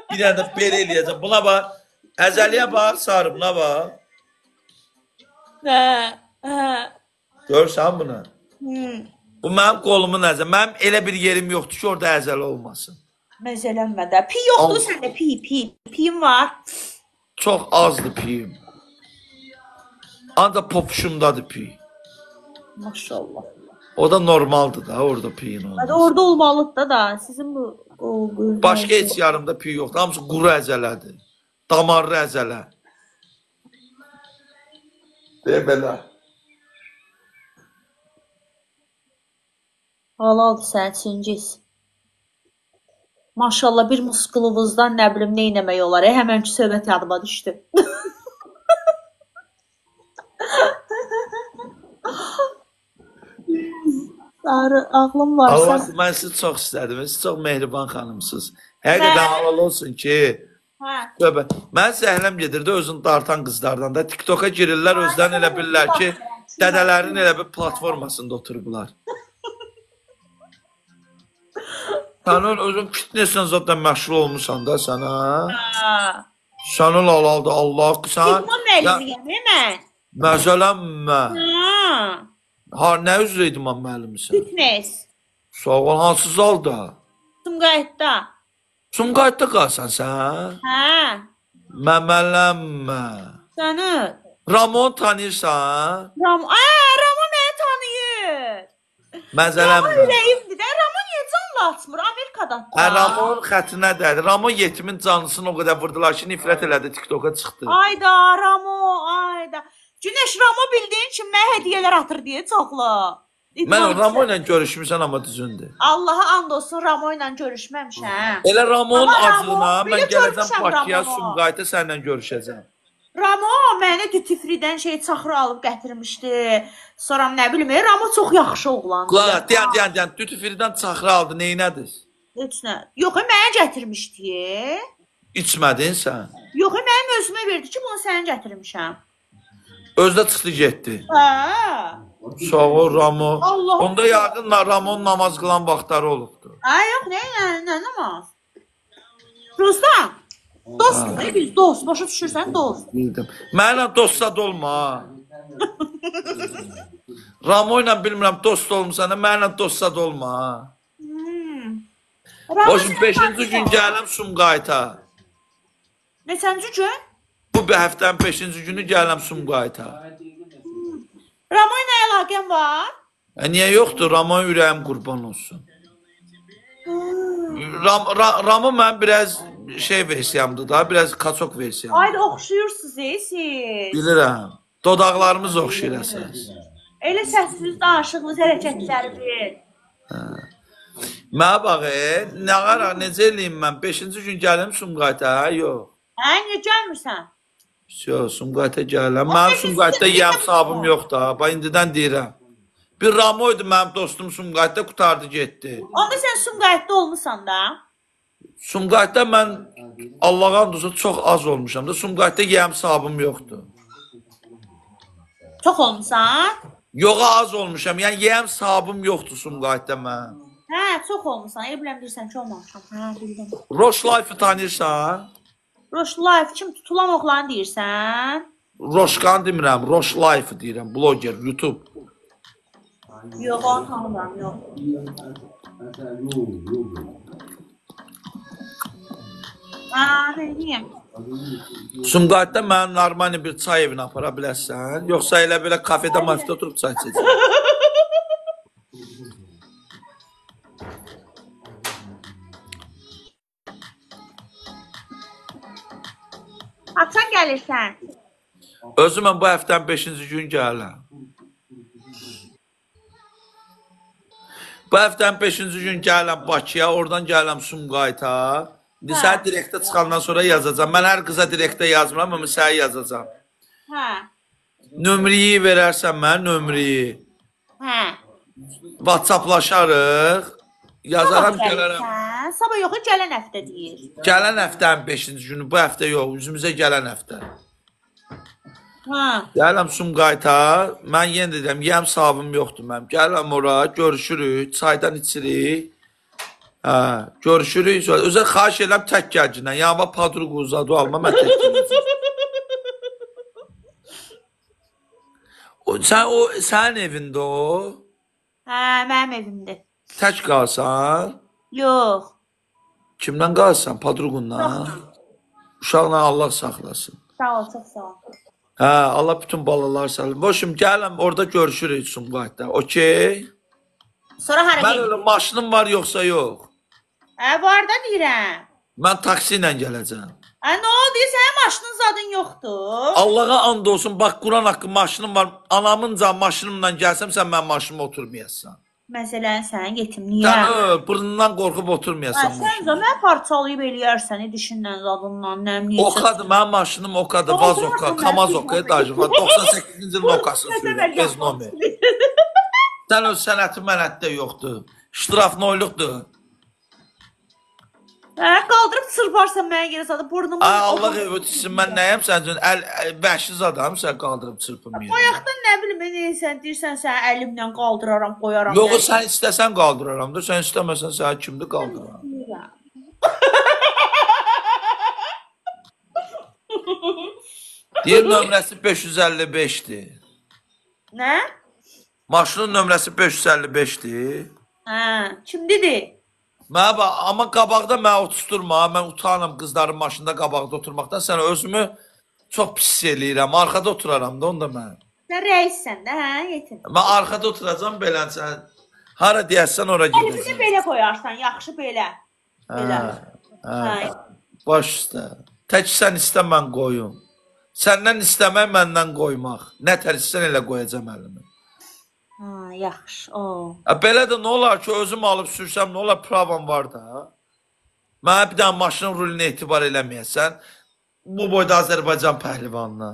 Bir dənə belə eləyəcəm. Buna bax, əzəliyə bax, Sarı, buna bax. Görsən bunu? Bu mənim qolumun əzəl. Mənim elə bir yerim yoxdur ki, orada əzəl olmasın. Məzələnmə də. Pi yoxdur səndə, pi. Piyim var. Çox azdır piyim. Ancaq popuşumdadır pi. Maşallah. O da normaldır da, orada piyin olması. Orada olmalıdır da. Sizin bu... Başqa heç yarımda pi yoxdur. Hamısı quru əzələdir. Damarlı əzələ. Deyə belə. Halaldır sən, Çingiz. Maşallah bir muskılımızdan nə bilim nə eləmək olar. Həmənki söhbət yadıma düşdü. Sarı, ağlım var. Allah, mən sizi çox istədim. Siz çox mehriban xanımsınız. Həqiqətən halal olsun ki, söhbət. Mən zəhləm gedirdi özünü dartan qızlardan da. TikToka girirlər, özlərini elə bilirlər ki, dədələrin elə bir platformasında oturublar. Sən özün fitnesslə zaten məşğul olmuşsan da sən, ha? Sənin halaldır, Allah qısan. İdman müəllimiyəm, mən. Məzələnmə. Ha, nə üzrə idman müəllimisən? Fitness. Sağ ol, hansı zalda? Sumqayıtda. Sumqayıtda qalsan sən? Hə. Məmələnmə. Səni? Ramon tanıyırsan? Ramon məni tanıyır. Məzələnmə. Ramon ürəyimdir də. Ramon niyə canlı qaçmır, Amerikada. Ramon xətrinə dəydi. Ramon yetimin canlısını o qədər vurdular ki, nifrət elədi, TikToka çıxdı. Ayda, Ramo, ayda. Günəş Ramo bildiyin kimi mənə hədiyyələr atır deyə çoxlu. Mən Ramo ilə görüşmüşəm, amma düzündür. Allaha and olsun, Ramo ilə görüşməmişəm. Elə Ramonun Amma acığına Ramo, mən bir də gələcəm görmüşəm Bakıya, Ramon'u. Sumqayıta səninlə görüşəcəm. Ramo mənə duty-freedən çaxır alıb gətirmişdi. Sonra nə bilim, Ramo çox yaxşı oğlandı. Qulaq, deyən, duty-freedən çaxırı aldı, neynədir? Heç nə. Yox, mənə gətirmişdi. İçmədin sən. Yox, mənim özümə verdi ki, bunu sənə gətirmişəm. Özdə çıxdı getdi. Hə. Sağ ol Ramo. Allah. Onda yəqin Ramon namaz qılan vaxtları olubdu. Ay yox, nə namaz? Ruslan, dostdur, biz dost, başa düşürsən, dost. Bildim. Mənlə dostad olma. Ramo ilə bilmirəm dost olmusan, mənlə dostad olma. Boşun 5-ci gün gələm Sumqayıta. Neçənci gün? Bu bir həftənin 5-ci günü gələm Sumqayıta. Ramo ilə əlaqən var? Niyə yoxdur? Ramo ürəyim qurban olsun. Ramo mən biraz versiyamdır da, biraz kaçok versiyamdır. Ayda oxşuyursunuz siz. Bilirəm. Dodaqlarımız oxşuyur əsas. Elə səssiniz, danışığınız, hərəkətləriniz. Mənə bax, nə qara, necə eləyim mən? 5-ci gün gəlim Sumqayıta, yox. Hə, niyə gəlmirsən? Yox, Sumqayıta gələm. Mənim Sumqayıta yəm sabım yoxdur. Bax, indidən deyirəm. Bir Ramo idi mənim dostum Sumqayıta, qutardı getdi. Onda sən Sumqayıtda olmusan da? Sumqayıtda mən Allah'a and olsun çox az olmuşam da. Sumqayıtda yəm sabım yoxdur. Çox olmusan? Yox, az olmuşam. Yəni yəm sabım yoxdur Sumqayıtda mən. Hə, çox olmusan. Biləm deyirsən ki, olmamışam. Hə, bildim. Roş Life-ı tanıyırsan? Roş Life kim tutulan oğlan deyirsən? Roşkan demirəm, Roş Life deyirəm, bloger, YouTube. Yox, onu tanımıram, yox. Ne diyeyim? Sumqayıtda mən normal bir çay evinə apara bilərsən? Yoxsa elə belə kafedə mafedə oturub çay içəcəksən? Haçan gəlirsən? Özü mən bu həftənin 5-ci gün gələm. Bu həftənin 5-ci gün gələm Bakıya, oradan gələm Sumqayıta. Sən direktə çıxandan sonra yazacam. Mən hər qıza direktə yazmıram, amma səni yazacam. Hə. Nömrəyi verərsən mən, nömrəyi. Hə. WhatsApplaşarıq. Yazaram, gələrəm. Sabah yox, gələn həftə deyir. Gələn həftənin 5-ci günü, bu həftə yox, üzümüzə gələn həftə. Hə. Gələm Sumqayıta, mən yenə deyirəm, yəm savım yoxdur mənim. Gələm ora, görüşürük, çaydan içirik. Hə, görüşürük. Özə xahiş edirəm tək gəlcinə. Yanıma padruq uzadı alma, mən tək gələcəm. Sənin evində o? Hə, mənim evimdir. Tək qalsan? Yox. Kimdən qalsan? Padruğundan? Uşaqla Allah saxlasın. Sağ ol, çox sağ ol. Hə, Allah bütün balalar sağlasın. Boşum, gələm orada görüşürük Sumqayıtda. Okey? Sonra hara Mən gedir? öyle maşınım var yoxsa yox? Hə, var da deyirəm. Mən taksi ilə gələcəm. Hə, nə oldu? Sənin maşının zadın yoxdur. Allah'a and olsun, bax Quran haqqı maşınım var. Anamınca maşınımla gəlsəm sən mənim maşınıma oturmayasan. Məsələn, sən yetimliyə. Sən burnundan qorxub oturmayasan. Sən zaman parçalayıb eləyərsən, dişinlə, zadınla, nəmliyəcək. Okadı, mənim maşınım okadı, vaz oka, kamaz oka, dajı. 98-ci ilin okasını sürüyor, bez nomi. Sən öz sənəti mənətdə yoxdur. Ştraf noyluqdur. Hə, qaldırıb çırparsan mənə görə sadı, burnumu... Ay, Allah ötüsün, mən nəyəm sən üçün? Vəhşiz adam, sən qaldırıb çırpınmayın. Bayaqdan nə bilim, neysən, deyirsən, sən əlimlə qaldıraram, qoyaram. Yox, sən istəsən qaldıraram da, sən istəməsən sən kimdir qaldıraram. Deyir, nömrəsi 555-dir. Nə? Maşının nömrəsi 555-dir. Hə, kimdidir? Mənə bax, amma qabaqda mənə otusturma, mən utanım qızların maşında qabaqda oturmaqdan, sən özümü çox pis eləyirəm, arxada oturaram da onda mən. Sən rəissən də, hə, yetim. Mən arxada oturacam belən sən, Hara deyəsən ora Əlini gedəcəm. belə qoyarsan, yaxşı belə. Belə. Hə. Baş üstə. Tək sən istə mən qoyum. Səndən istəmək, məndən qoymaq. Nə tərsən elə qoyacam əlimi. Ha, yaxşı. O. Belə də nə olar ki, özüm alıb sürsəm, nə olar, pravam var da. Mənə bir dənə maşının ruluna etibar eləməyəsən, bu boyda Azərbaycan pəhlivanına.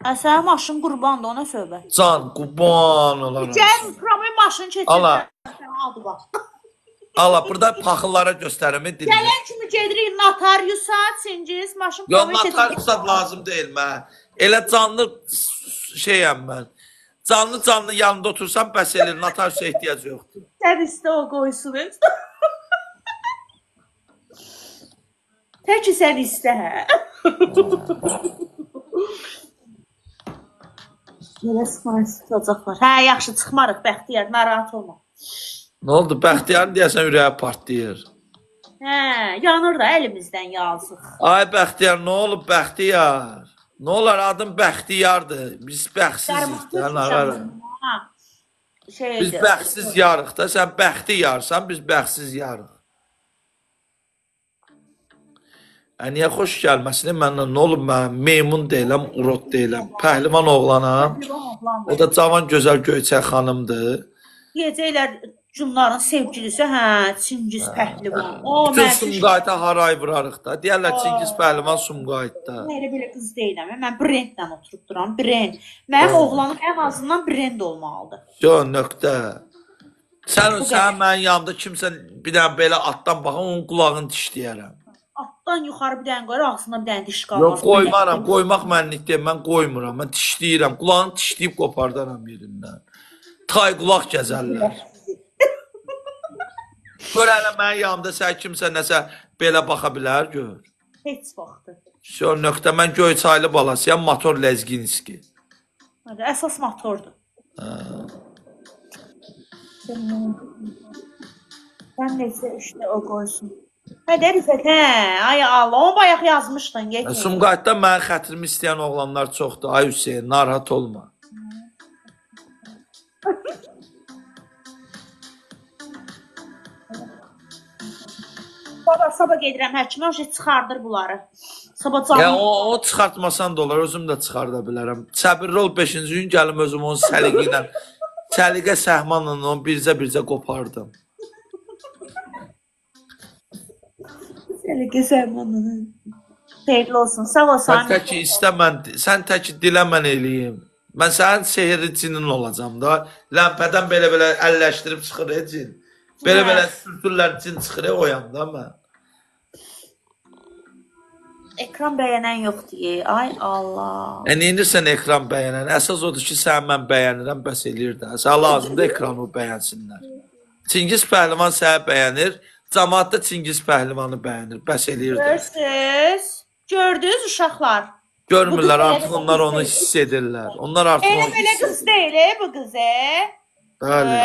Sənin maşın qurbandır, ona söhbət. Can, qurban olarım. Gəl, promoy maşını keçir. Ala. Adı var. Allah, burada paxıllara göstərim. Gələn kimi gedirik notariusa, Çingiz, maşın Yox, promoy keçir. notariusa lazım deyil mən. Elə canlı şeyəm mən. Canlı yanında otursam bəs eləyir, notariusa ehtiyac yoxdur. Sən istə o qoysun. Tək ki sən istə, hə? Belə sıxmanı tutacaqlar. Hə, yaxşı, çıxmarıq, Bəxtiyar, narahat olma. Nə oldu? Bəxtiyarın deyəsən ürəyə partlayır. Hə, yanır da əlimizdən yazıq. Ay Bəxtiyar, nə olub Bəxtiyar? Nə olar, adım Bəxtiyardır. Biz bəxtsizik də. Biz bəxtsiz yarıq da. Sən bəxti yarsan, biz bəxtsiz yarıq. Niyə xoş gəlməsin? Məndən nə olub? Mən meymun deyiləm, urot deyiləm. Pəhlivan oğlanam. O da cavan, gözəl Göyçək xanımdır. Deyəcəklər Cümların sevgilisi, hə, Çingiz Pəhlivan. Bütün Sumqayıta haray vurarıq da. Deyərlər Çingiz Pəhlivan Sumqayıtda. Mən belə qız deyiləm. Mən brendlə oturub duram, brend. Mənim oğlanım ən azından brend olmalıdır. Yox, nöqtə. Sən mənim yanımda kimsə bir dənə belə atdan baxan, onun qulağını dişləyərəm. Atdan yuxarı bir dənə qoyur, ağzına bir dənə diş qalmaz. Yox, qoymaram. Qoymaq mənlik deyil. Mən qoymuram. Mən dişləyirəm. Qulağını dişləyib qopardaram yerindən. Tay qulaq gəzərlər. Gör hələ mənim yanımda sən kimsə nəsə belə baxa bilər, gör. Heç vaxtı. Şöyle nöqtə, mən Göyçaylı balasıyam, motor Lezginski. Əsas motordur. Sən necə işdə o qoysun. Hə, Rüfət, hə, ay Allah, onu bayaq yazmışdın, getmə. Sumqayıtda mənim xətrimi istəyən oğlanlar çoxdur, ay Hüseyin, narahat olma. Sabah gedirəm həkimə, o şey çıxardır bunları. Sabah canım. O çıxartmasan da olar, özüm də çıxarda bilərəm. Səbirli ol 5-ci gün gəlim özüm onun səliqə ilə, səliqə səhmanla onu bircə qopardım. Səliqə səhmanla. Xeyirli olsun, sağ ol Sən sən. təki istə mən, sən təki dilə mən eləyim. Mən sənin sehirli cinin olacam da. Ləmpədən belə əlləşdirib çıxır cin. Belə sürtürlər cin çıxır oyanda mən. Ekran bəyənən yoxdur, ay Allah. Neyinirsən ekran bəyənən? Əsas odur ki, sən mən bəyənirəm, bəs eləyir də. Sən lazımdır ekranı bəyənsinlər. Çingiz Pəhlivan səni bəyənir, cəmaat da Çingiz Pəhlivanı bəyənir, bəs eləyir də. Görürsünüz? Gördünüz uşaqlar? Görmürlər, artıq onlar onu hiss edirlər. Onlar artıq onu belə hiss qız deyil, bu qızı. Bəli.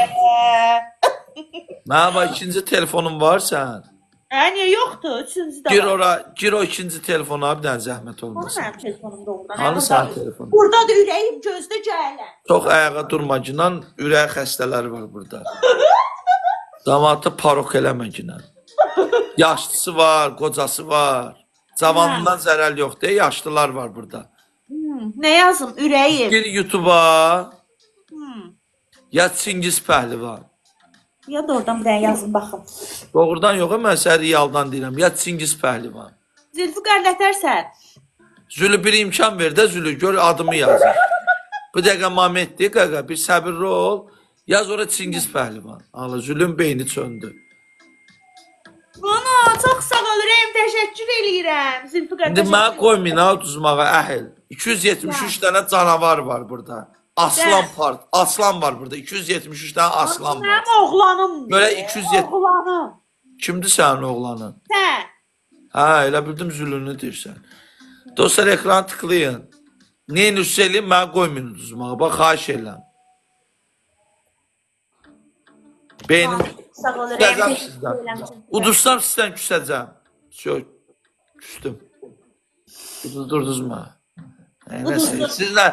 Mənə bax, ikinci telefonun var sən. Niyə yoxdur? Üçüncü də Gir var. ora, gir o ikinci telefona, bir dənə zəhmət olmasın. Mənim telefonumda ondan. Hanı sənin telefonun? Burada da ürəyim gözdə gələn. Çox ayağa durmaginan ürək xəstələri var burada. Damatı parok eləməginən. Yaşlısı var, qocası var. Cavanından zərəl yoxdur, yaşlılar var burada. Nə yazım? Ürəyim. Gir YouTube-a. Ya Çingiz Pəhlivan. Ya da oradan bir dənə yazım, baxım. Doğrudan yox, mən səni realdan deyirəm. Ya Çingiz Pəhlivan. Zülfüqar nətərsən? Zülü bir imkan ver də, Zülü, gör adımı yazır. Bu dəqiqə Mametdir, qaqa, bir səbirli ol. Yaz ora Çingiz Pəhlivan. Allah, Zülün beyni çöndü. Ana, çox sağ ol, ürəyim, təşəkkür eləyirəm. Zülfüqar, İndi mənə qoymayın ha, uduzmağa, əhil. 273 dənə canavar var burada. Aslan var burada. 273 dənə aslan var. Mənim oğlanımdır. Görə 270. Oğlanım. Kimdir sənin oğlanın? Sən. Hə, elə bildim Zülünü deyirsən. Dostlar, ekranı tıklayın. Neyin üstə eləyim, mənə qoymayın uduzmağa. Bax, xahiş eləm. Beynim Sağ ol, küsəcəm sizdən. Udursam sizdən küsəcəm. Çox küstüm. Udurdunuzma. Sizlə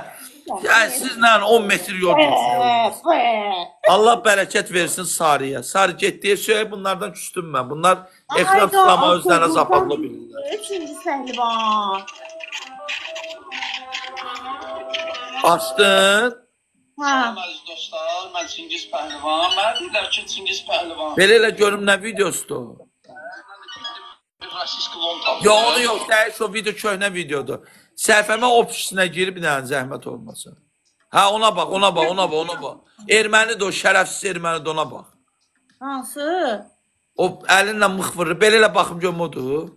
Yəni sizlə 10 metr yol geçiyor. Allah bərəkət versin Sarıya. Sarı getdiyə söyə bunlardan küstüm mən. Bunlar ekran tutulama özlərinə zapaqla bilirlər. Üçüncü pəhlivan. Açdın. Ha. Əziz dostlar, mən Çingiz Pəhlivan. Mənə deyirlər ki, Çingiz Pəhlivan. Belə elə görüm nə videosudur. Rasist klon tapdı. Yo, onu yox, dəyiş o video köhnə videodur. Səhifəmə ofisinə girib bir dənə zəhmət olmasın. Hə, ona bax, ona bax, ona bax, ona bax. Ermənidir o, şərəfsiz ermənidir, ona bax. Hansı? O əlinlə mıx vurur. Belə elə baxım görüm odur.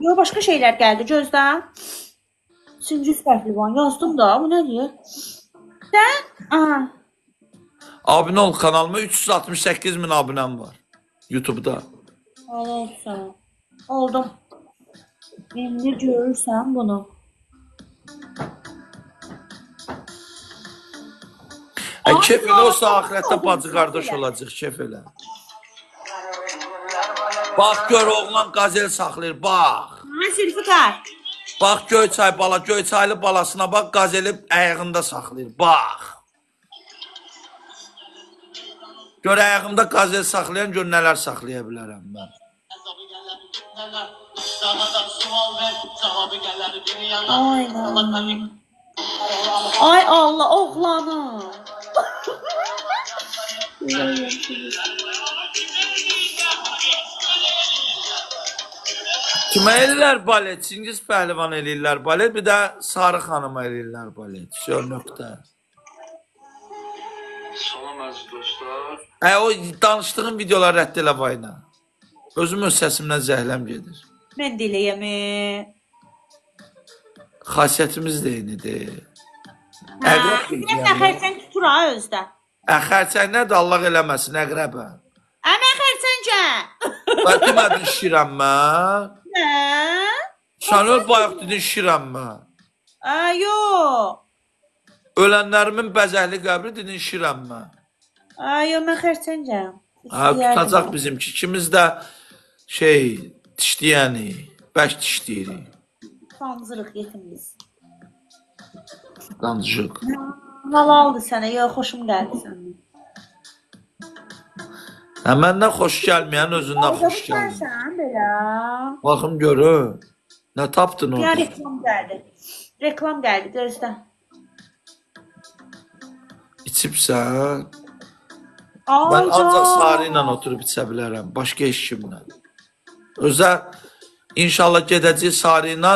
Yo, başqa şeylər gəldi, gözlə. Çingiz Pəhlivan yazdım da, bu nədir? Sən? Aha. Abunə ol kanalıma, 368 min abunəm var. YouTube'da. Olsun. Oldum. İndi görürsən bunu. Kef elə olsa ahirətdə bacı qardaş olacaq, kef elə. Bax gör oğlan qazel saxlayır, bax. Ha, Zülfikar. Bax Göyçay bala, Göyçaylı balasına bax qazeli ayağında saxlayır, bax. Gör ayağımda qazel saxlayan, gör nələr saxlaya bilərəm mən. Aynen. Ay Allah, oğlanım. Kimə eləyirlər balet? Çingiz Pəhlivan eləyirlər balet, bir də Sarı xanıma eləyirlər balet. Sör nöqtə. Salam əziz dostlar. O danışdığım videolar rədd elə vayna. Özüm öz səsimdən zəhləm gedir. Mən diləyəmi. Xasiyyətimiz də eynidir. Nə xərçəng tutur ha özdə. Xərçəng nədir? Allah eləməsin, əqrəbə. Əmə xərçəngə. Ben demədin şirəm mən. Nə? Sən öl bayaq dedin şirəm mən. Yo. Ölənlərimin bəzəkli qəbri dedin şirəm mən. Yo, mən xərçəngəm. Tutacaq bizimki. İkimiz də dişləyəni, bək dişləyirik. Tanzırıq yetimimiz. Qancıq. Halaldır sənə, yo, xoşum gəldi səndən. Məndən xoş gəlməyən özündən xoş gəlməyən. Sən belə. Baxım görür. Nə tapdın Ya orada? reklam gəldi. Reklam gəldi, gözlə. İçibsən. Mən ancaq Sarı ilə oturub içə bilərəm. Başqa heç kimlə. Özə inşallah gedəcək Sarı ilə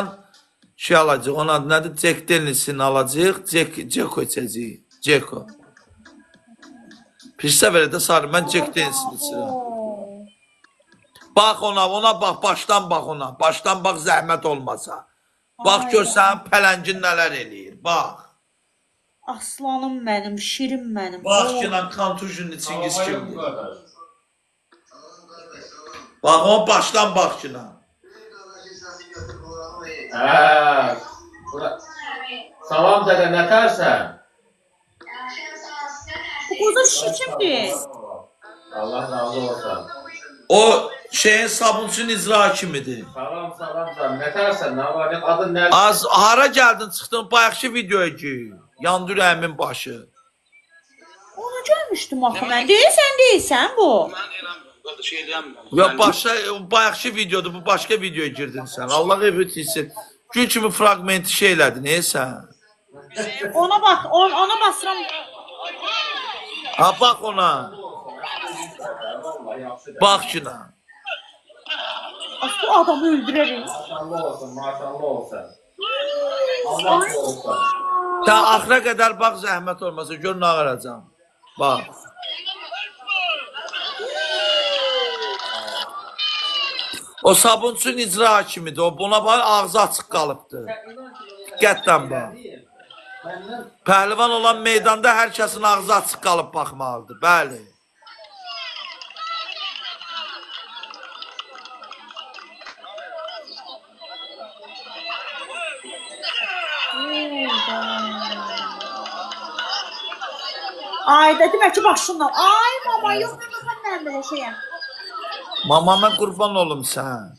alacaq. Onun adı nədir? Jack Daniels'ini alacaq. Ceko içəcək. Ceko. Pirsə verə də Sarı. Mən Jack Daniels'ini içirəm. Bax ona bax. Başdan bax ona. Başdan bax zəhmət olmasa. Bax gör sənin pələngin nələr eləyir. Bax. Aslanım mənim, şirin mənim. Bax ki lan Kantujunun Çingiz kimdir? Bax o başdan bax ki lan. Salam dədə, nətərsən? Bu qoza şişi kimdir? Allah razı olsun. O Sabunçunun icra hakimidir. Salam, sən nətərsən? Nə var? Adın nə? Az hara gəldin çıxdın bayaqki videoya ki. Yandı ürəyimin başı. Onu görmüşdüm axı mən. Deyilsən bu. Mən eləmirəm, şey eləyəmirəm. Ya bayaqki videodur, bu başqa videoya girdin sən. Allah evət etsin. Gül kimi fragmenti elədin, sən? Ona bax, ona basıram. Ha bax ona. Bax ki lan. Bu adamı öldürərik. Maşallah olsun, maşallah olsun. Allah olsun. Sən axıra qədər bax zəhmət olmasa gör nə ağaracam. Bax. O Sabunçunun icra hakimidir. O buna bax ağzı açıq qalıbdır. Diqqətlə bax. Pəhlivan olan meydanda hər kəsin ağzı açıq qalıb baxmalıdır. Bəli. Ay, demək ki başımdan. Ay, mama, yox, mən belə şeyəm. Mamama qurban olum sən.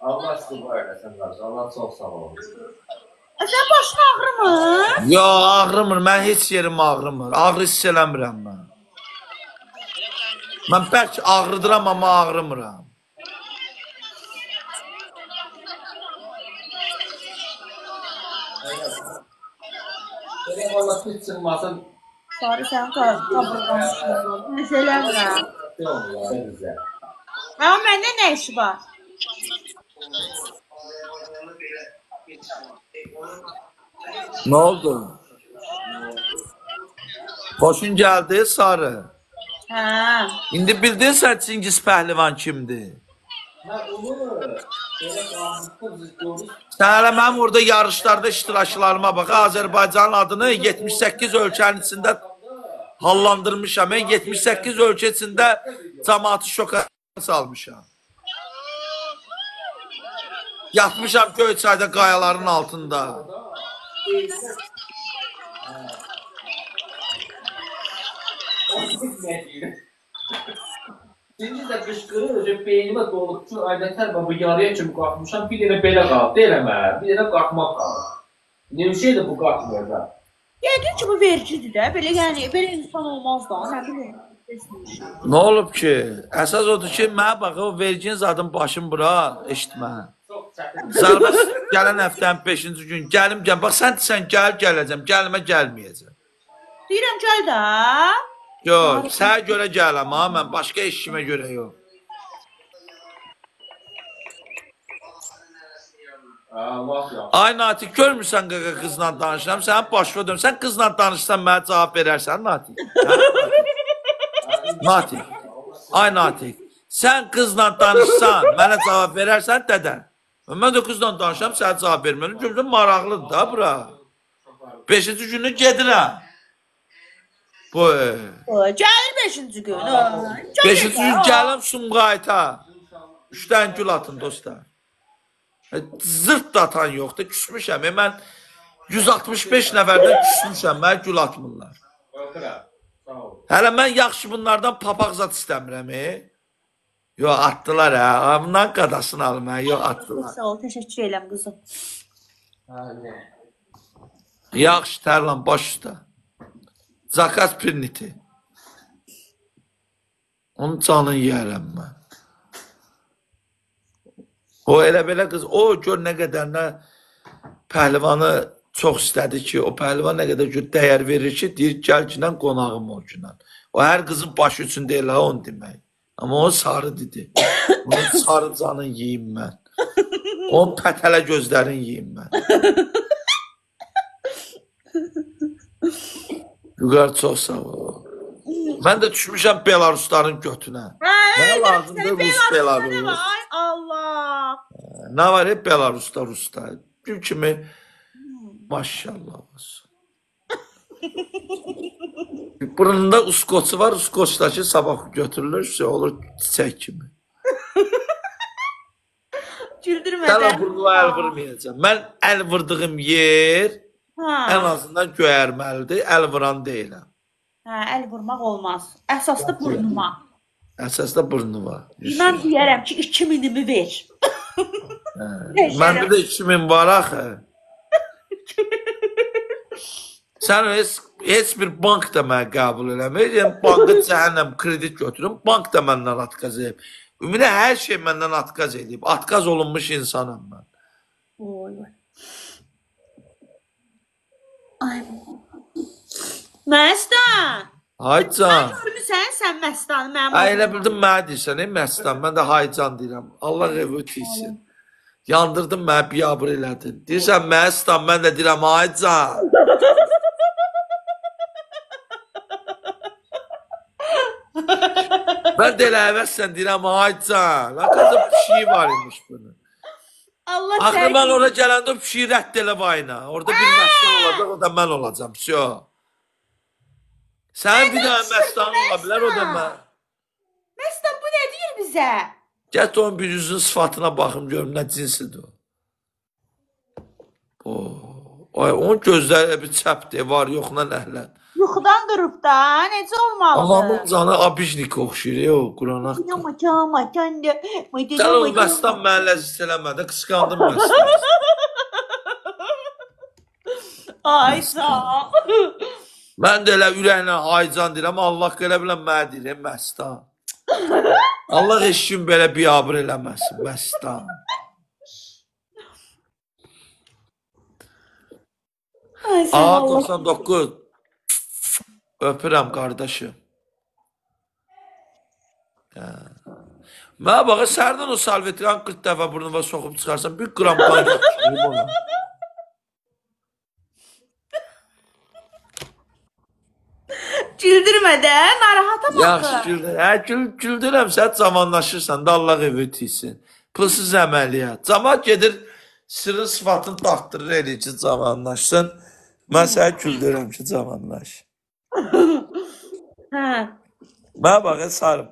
Allah aşkına bu eləsən qardaş. Allah çox sağ ol. Sən başın ağrımır? Yo, ağrımır. Mən heç yerim ağrımır. Ağrı hiss eləmirəm mən. Mən bəlkə ağrıdıram, amma ağrımıram. Belə valla heç çıxmasın. Sarı sən qabırdan çıxır. Məsələmlə. Yox, ya, bizə. Amma məndə nə işi var? Nə oldu? Xoşun gəldi, Sarı. Hə. İndi bildin sən Çingiz Pəhlivan kimdir? Mən onu belə qalmışdım. Sən hələ mənim orada yarışlarda iştirakçılarıma bax. Azərbaycanın adını 78 ölkənin içində hallandırmışam. Mən 78 ölkə içində cəmaatı şoka salmışam. Yatmışam Göyçayda qayaların altında. Şimdi də qışqırır, beynimə doluqçu aydətlər bu yarıya kimi qalxmışam, bir dənə belə qaldı, eləmə, bir dənə qalxmaq qaldı. Ne bir şey də bu qalxmıyor da. Yəqin ki, bu vericidir də. Belə yəni, belə insan olmaz da. Nə bilim. Nə olub ki? Əsas odur ki, mənə bax, o vergin zadın başım bura, eşitmə. Çox çətin. Zarbas gələn həftənin 5-ci gün gəlim, bax sən gələcəm, gəlmə gəlməyəcəm. Deyirəm, gəl də. Yox, sənə görə gələm ha, mən başqa işimə görə yox. Allah ya. Ay Natiq, görmürsən qaqa qızla danışıram, sənin başına dön. Sən qızla danışsan mənə cavab verərsən, Natiq. Natiq, ay Natiq, sən qızla danışsan, mənə cavab verərsən, dədə. Mən də qızla danışıram, sənə cavab verməliyim. Görürsən, maraqlıdır da bura. 5-ci günü gedirəm. Bu, Gəlir 5-ci gün. 5-ci gün gəlim Sumqayıta. 3 dənə gül atın, dostlar. Zırt da atan yoxdur, küsmüşəm. Mən 165 nəfərdən küsmüşəm, mənə gül atmırlar. Öpürəm. Sağ ol. Hələ mən yaxşı bunlardan papaq zat istəmirəm. Yox, atdılar hə. Bundan qadasını alım hə. Yox, atdılar. Sağ ol, təşəkkür edirəm qızım. Yaxşı, tərlan, baş üstə. Zakaz pirniti. Onun canını yiyərəm mən. O elə belə qız, o gör nə qədər nə pəhlivanı çox istədi ki, o pəhlivan nə qədər gör dəyər verir ki, deyir, gəl günən qonağım o günən. O hər qızın başı üçün deyil ha, onu demək. Amma o sarı dedi. Onun sarı canını yiyim mən. Onun pətələ gözlərini yiyim mən. Vüqar çox sağ ol. Mən də düşmüşəm Belarusların götünə. Nə lazımdır Rus Belarus? Ay Allah. Nə var hep Belarusda, Rusda. Gül kimi maşallah olsun. Burnunda uskoçu var, uskoçdakı sabah götürülür, olur çiçək kimi. Güldürmədən. Sən burnuna əl vurmayacam. Mən əl vurdığım yer ən azından göyərməlidir, əl vuran deyiləm. Hə, əl vurmaq olmaz. Əsas da burnuma. Əsasda burnu var. Mən deyərəm ki, 2000'imi ver. Məndə də 2000 var axı. Sən heç bir bank da mənə qəbul eləmir. Yəni, banka cəhənnəm kredit götürüm, bank da məndən atqaz edib. Ümumiyyətlə, hər şey məndən atqaz edib. Atqaz olunmuş insanım mən. Oy, oy. Ay. Məstan. Haycan. Görmüsən, sən Məstanı mənim. Ay, elə bildim mənə deyirsən, Məstan. Mən də Haycan deyirəm. Allah evi ötəysin. Yandırdın mənə biyabır elədin. Deyirsən, Məstan, mən də deyirəm, Haycan. Mən də elə əvəzsən deyirəm, Haycan. Hakikaten bir şey var imiş bunun. Allah Axı mən oraya gələndə bir şey rədd elə vayna. Orada bir Məstan olacaq, o da mən olacam. Sio. Sənin bir dənə Məstanın ola bilər, o da mən. Məstan, bu nə deyir bizə? Gəl onun bir yüzünün sıfatına baxım, görüm nə cinsidir o. Ay, onun gözləri bir çəpdir, var yoxla əhləd. Yuxudan durub da, necə Allah'ımın olmalıdır? canı abijnik oxşuyur o Quran haqqı. Sən o Məstan mənə ləzzət eləmədi, qısqandım Məstan. Ay sağ ol. Mən də elə ürəklə aycan deyirəm, Allah elə bilən mənə deyirəm Məstan. Allah eşkin belə biabır eləməsin Məstan. Ay sağ ol. 99. Öpürəm qardaşım. Mənə bax, sərdən o salvetiran 40 dəfə burnuma soxub çıxarsan, bir qram qan yapışdırım ona. Güldürmə də, narahata Yaxşı baxır. güldür. Hə, güldürəm, sən cavanlaşırsan da Allah ev ötüysün. Pulsuz əməliyyat. Camaat gedir, sırrın sıfatını dartdırır eləyir ki, cavanlaşsın. Mən səni güldürəm ki, cavanlaş. Hə. Mənə bax, sarıb.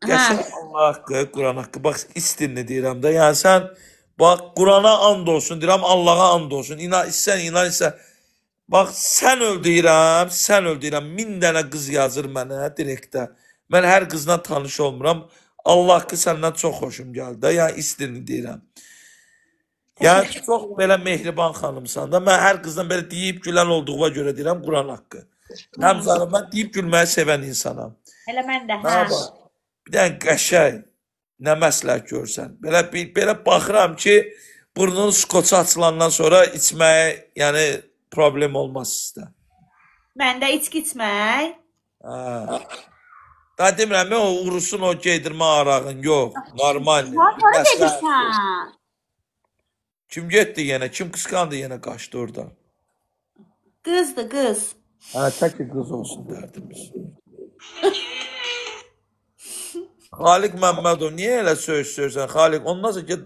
Qəşəng Allah haqqı, Quran haqqı. Bax, istinli deyirəm də. Yəni sən, bax, Qurana and olsun, deyirəm, Allaha and olsun. İnan isə. Bax, sən öldürəm, 1000 dənə qız yazır mənə direktə. Mən hər qızla tanış olmuram. Allah haqqı səndən çox xoşum gəldi də. Yəni, istinli deyirəm. Yəni, çox belə mehriban xanımsan da. Mən hər qızdan belə deyib gülən olduğuna görə deyirəm, Quran haqqı. Həm canım, mən deyib gülməyi sevən insanam. Elə mən də, hə. Mənə bax, bir dənə qəşəng, nə məsləhət görsən. Belə baxıram ki, burnunun skoçu açılandan sonra içməyə, yəni problem olmaz sizdə. Məndə içki içmək. Daha demirəm, o uğrusun o geydirmə arağın, yox, normal. Hara gedirsən? Kim getdi yenə, kim qısqandı yenə qaçdı oradan. Qızdır, qız. Hə, tək ki qız olsun dərdimiz. Xaliq Məmmədov, niyə elə söyürsən, Xaliq? Ondan sonra ki,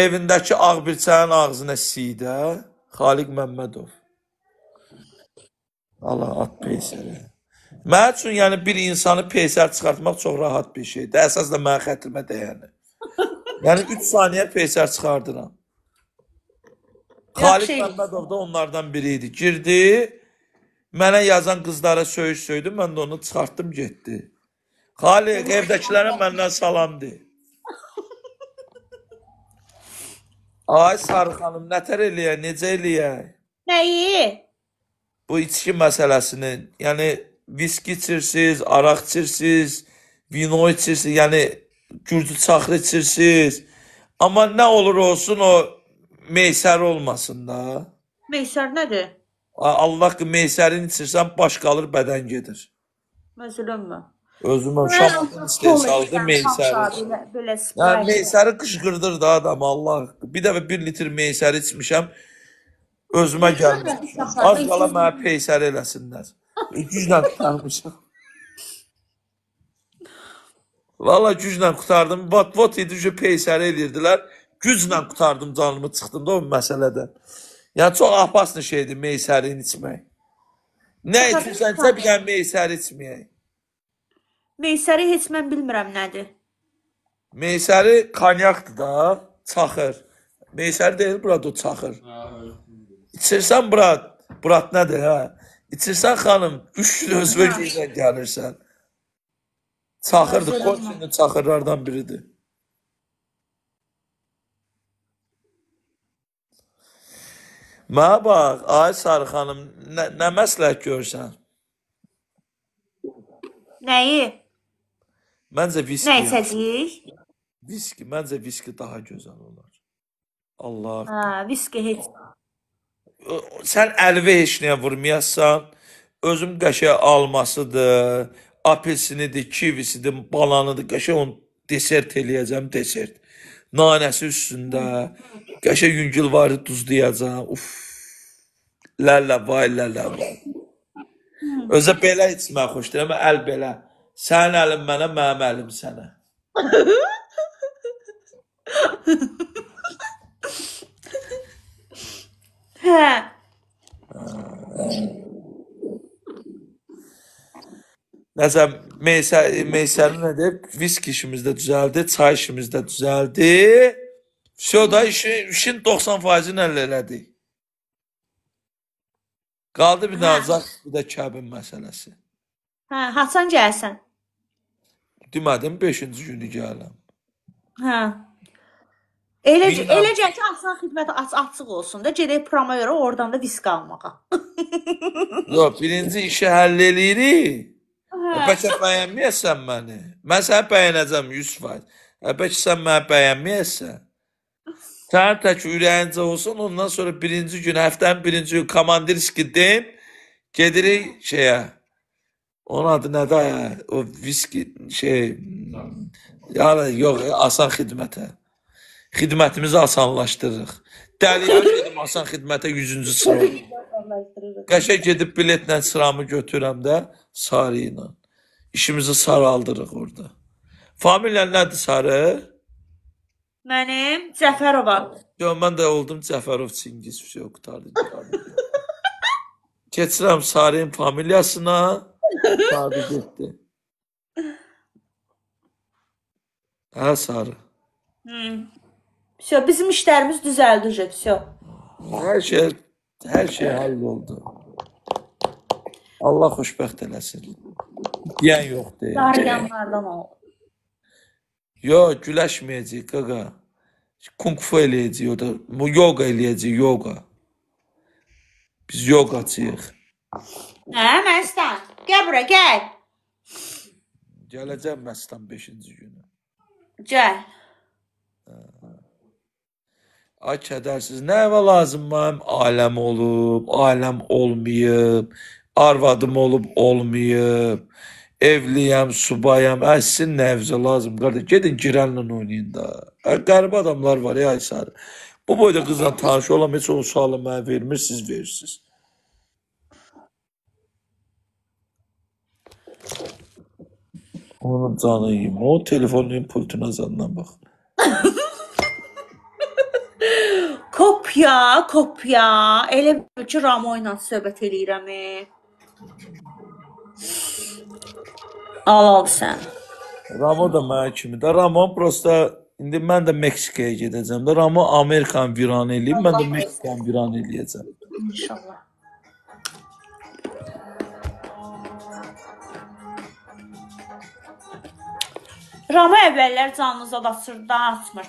evindəki ağbirçənin ağzına siydə, Xaliq Məmmədov. Allah, at peysəri. Mən üçün, yəni, bir insanı peysər çıxartmaq çox rahat bir şeydir. Əsas da mənə xətrimə dəyəni. Yəni, 3 saniyə peysər çıxardıram. Xaliq Məmmədov da onlardan biri idi. Girdi, mənə yazan qızlara söydü, mən də onu çıxartdım, getdi. Xaliq, evdəkilərə məndən salam deyil. Ay Sarı xanım, nətər eləyək, necə eləyək? Nəyi? Bu içki məsələsini, yəni viski içirsiniz, araq içirsiniz, vino içirsiniz, yəni gürcü çaxır içirsiniz. Amma nə olur olsun o meysər olmasın da. Meysər nədir? Allah ki, meysərin içirsən, baş qalır, bədən gedir. Məsələn mi? Özümə şamatın istehsalıdır meysəri. Yəni meysəri qışqırdır da adam, Allah. Bir dəfə 1 litr meysəri içmişəm, özümə gəlmiş. Az qala mənə peysəri eləsinlər. Güclə qutarmışam. Valla güclə qutardım. Vat idi ki, peysəri eləyirdilər. Güclə qutardım, canımı çıxdım da o məsələdən. Yəni çox apaslı şeydir meysərini içmək. Nə içirsənsə bir dənə meysəri içməyək. Meysəri heç mən bilmirəm nədir. Meysəri kanyakdır da, çaxır. Meysəri deyil, burada o çaxır. İçirsən, Burat nədir, hə? İçirsən, xanım, 3 gün özvə giylə gəlirsən. Çaxırdır, Koçinin çaxırlardan biridir. Mənə bax, ay Sarı xanım, nə məsləhət görsən? Nəyi? Məncə viski. Nə içəcəyik? Viski, məncə viski daha gözəl olar. Allah. Hə, viski heç. Sən əlvə heç nəyə vurmayasan, özüm qəşəng almasıdır, apelsinidir, kivisidir, balanıdır, qəşəng onu desert eləyəcəm, desert. Nanəsi üstündə, qəşəng yüngül varı duzlayacam, lələ, vay lələ, vay. Özə belə içmək xoşdur, amma əl belə. Sənin əlin mənə, mənim əlim sənə. Hə. Nəsə, Meysərin nədir? Viski işimizdə düzəldi, çay işimizdə düzəldi. Vəsə da işin 90%-ni əldə elədik. Qaldı bir Hə. nazaq, bir də kəbin məsələsi. Hə, haçan gəlsən? Demədim 5-ci günü gələm. Hə. Elə Bilməm. ki Asan xidmət açıq olsun da gedək proma görə oradan da viski almağa. Yox, birinci işi həll eləyirik. Hə. Bəlkə bəyənməyəsən məni. Mən səni bəyənəcəm 100%. Bəlkə sən məni bəyənməyəsən. Sənin tək ürəyincə olsun, ondan sonra birinci gün, həftənin birinci gün komandirski deyim, gedirik şeyə. Onun adı nədir ya? O viski yani yox, asan xidmətə. Xidmətimizi asanlaşdırırıq. Dəliyəm gedim asan xidmətə 100-cü sıra. Qəşəng gedib biletlə sıramı götürəm də Sarı ilə. İşimizi saraldırıq orada. Familiyan nədir Sarı? Mənim Cəfərova. Yox, mən də oldum Cəfərov Çingiz. Qurtardı. Keçirəm Sarı'nın familiyasına. Sarı getdi. Hə Sarı. Всё, bizim işlərimiz düzəldi uje, всё. Hər şey həll oldu. Allah xoşbəxt eləsin. Deyən yoxdur. Daryanlardan oldu. Yox, güləşməyəcək qaqa. Kung fu eləyəcək o da. Yoga eləyəcək, yoga. Biz yogacıyıq. Hə, Məstan. Gəl bura, gəl. Gələcəm Məstan 5-ci günü. Gəl. Ay kədərsiz, nə evə lazım mənim? Ailəm olub, ailəm olmayıb, arvadım olub, olmayıb, evliyəm, subayam, sizin nə evcə lazım, qardaş, gedin girənlə oynayın da. Qəribə adamlar var ya, Sarı. Bu boyda qızla tanış olam, heç o sualı mənə vermir, siz verirsiniz. Onun canı yiyim, o telefonun pultuna zadına bax. Kopya. Elə bil ki, Ramo ilə söhbət eləyirəm. Al sən. Ramo da mənə kimi də. Ramo prosta, indi mən də Meksikaya gedəcəm də. Ramo Amerikan viran eləyib, mən də Meksikan viran eləyəcəm. İnşallah. Ramo əvvəllər canınıza da açmır.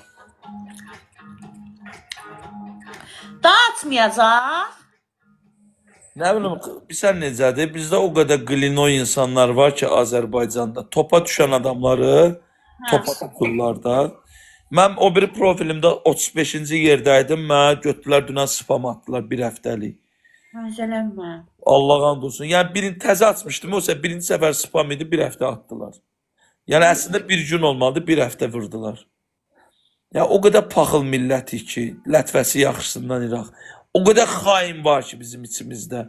Dağıtmayacaq. Nə bilim, bilsən necədir? Bizdə o qədər qlinoy insanlar var ki, Azərbaycanda. Topa düşən adamları, topa tuturlar da. Mən o biri profilimdə 35-ci yerdəydim. Mənə götürdülər, dünən spam atdılar bir həftəlik. Məzələnmə. Allah and olsun. Yəni birini təzə açmışdım, o isə birinci səfər spam idi, bir həftə atdılar. Yəni əslində bir gün olmadı, bir həftə vurdular. Ya o qədər paxıl millətik ki, lətvəsi yaxşısından İraq. O qədər xain var ki bizim içimizdə.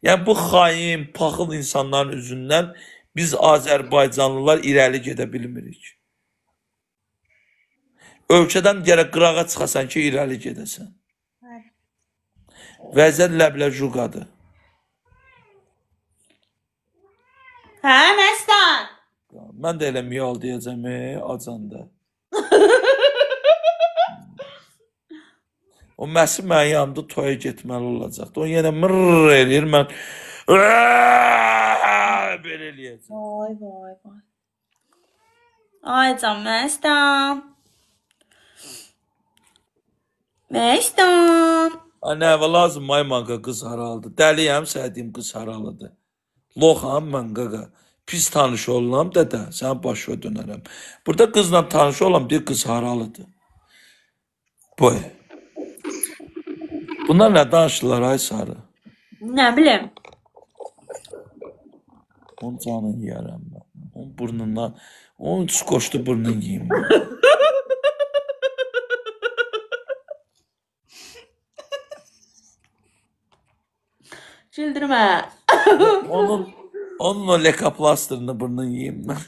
Yəni bu xain, paxıl insanların üzündən biz Azərbaycanlılar irəli gedə bilmirik. Ölkədən gərək qırağa çıxasan ki, irəli gedəsən. Vəziyyət ləbləjuqadır. Hə, Məstan. Mən də elə miyal deyəcəm, acanda. O Məsi mənim yanımda toya getməli olacaqdı. O yenə mırr eləyir, mən belə eləyəcəm. Vay. Ay can Məstan. Nə evə lazım, ay manqa qız haralıdır. Dəliyəm, sədiyim qız haralıdır. Loxam mən qaqa. Pis tanış oluram dədə, sən başa dönərəm. Burada qızla tanış olam, deyir qız haralıdır. Boy. Bunlar nə danışırlar ay Sarı? Nə bilim. Onun canını yiyərəm mən. Onun burnundan, onun skoşdu burnunu yiyim. Çildirmə. Onun o lekaplastırını burnunu yiyim mən.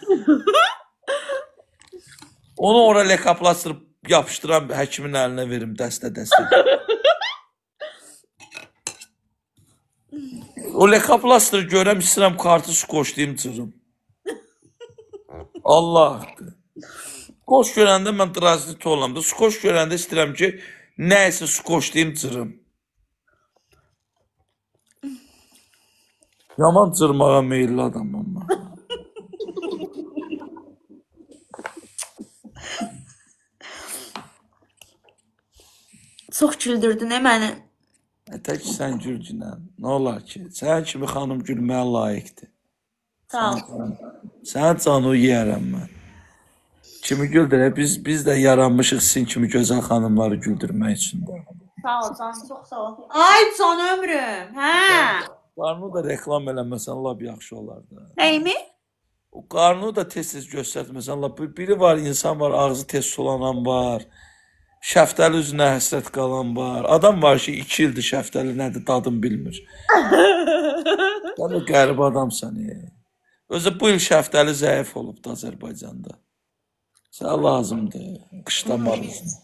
Onu ora lekaplastırıb yapışdıram, həkimin əlinə verim, dəstə. O lekaplastırı görəm, istəyirəm kartı skoşlayım cırım. Allah haqqı. Skoş görəndə mən tranzit olam da, skoş görəndə istəyirəm ki, nəyəsə skoşlayım cırım. Yaman cırmağa meyilli adamım mən. Çox güldürdün məni. Tək sən gülcünən. Nə olar ki? Sən kimi xanım gülməyə layiqdir. Sağ ol. Sən canı yeyərəm mən. Kimi güldürə? Biz də yaranmışıq sizin kimi gözəl xanımları güldürmək üçün. Sağ ol canım, çox sağ ol. Ay can ömrüm. Hə. Qarnı da reklam eləməsən lap yaxşı olardı. Nəyimi? O qarnı da tez-tez göstərməsən lap biri var, insan var, ağzı tez sulanan var. Şəftəli üzünə həsrət qalan var. Adam var ki 2 ildir şəftəli nədir dadını bilmir. Sən də qəribə adamsan. Özü bu il şəftəli zəif olubdu Azərbaycanda. Sən lazımdır. Qışda maruzun.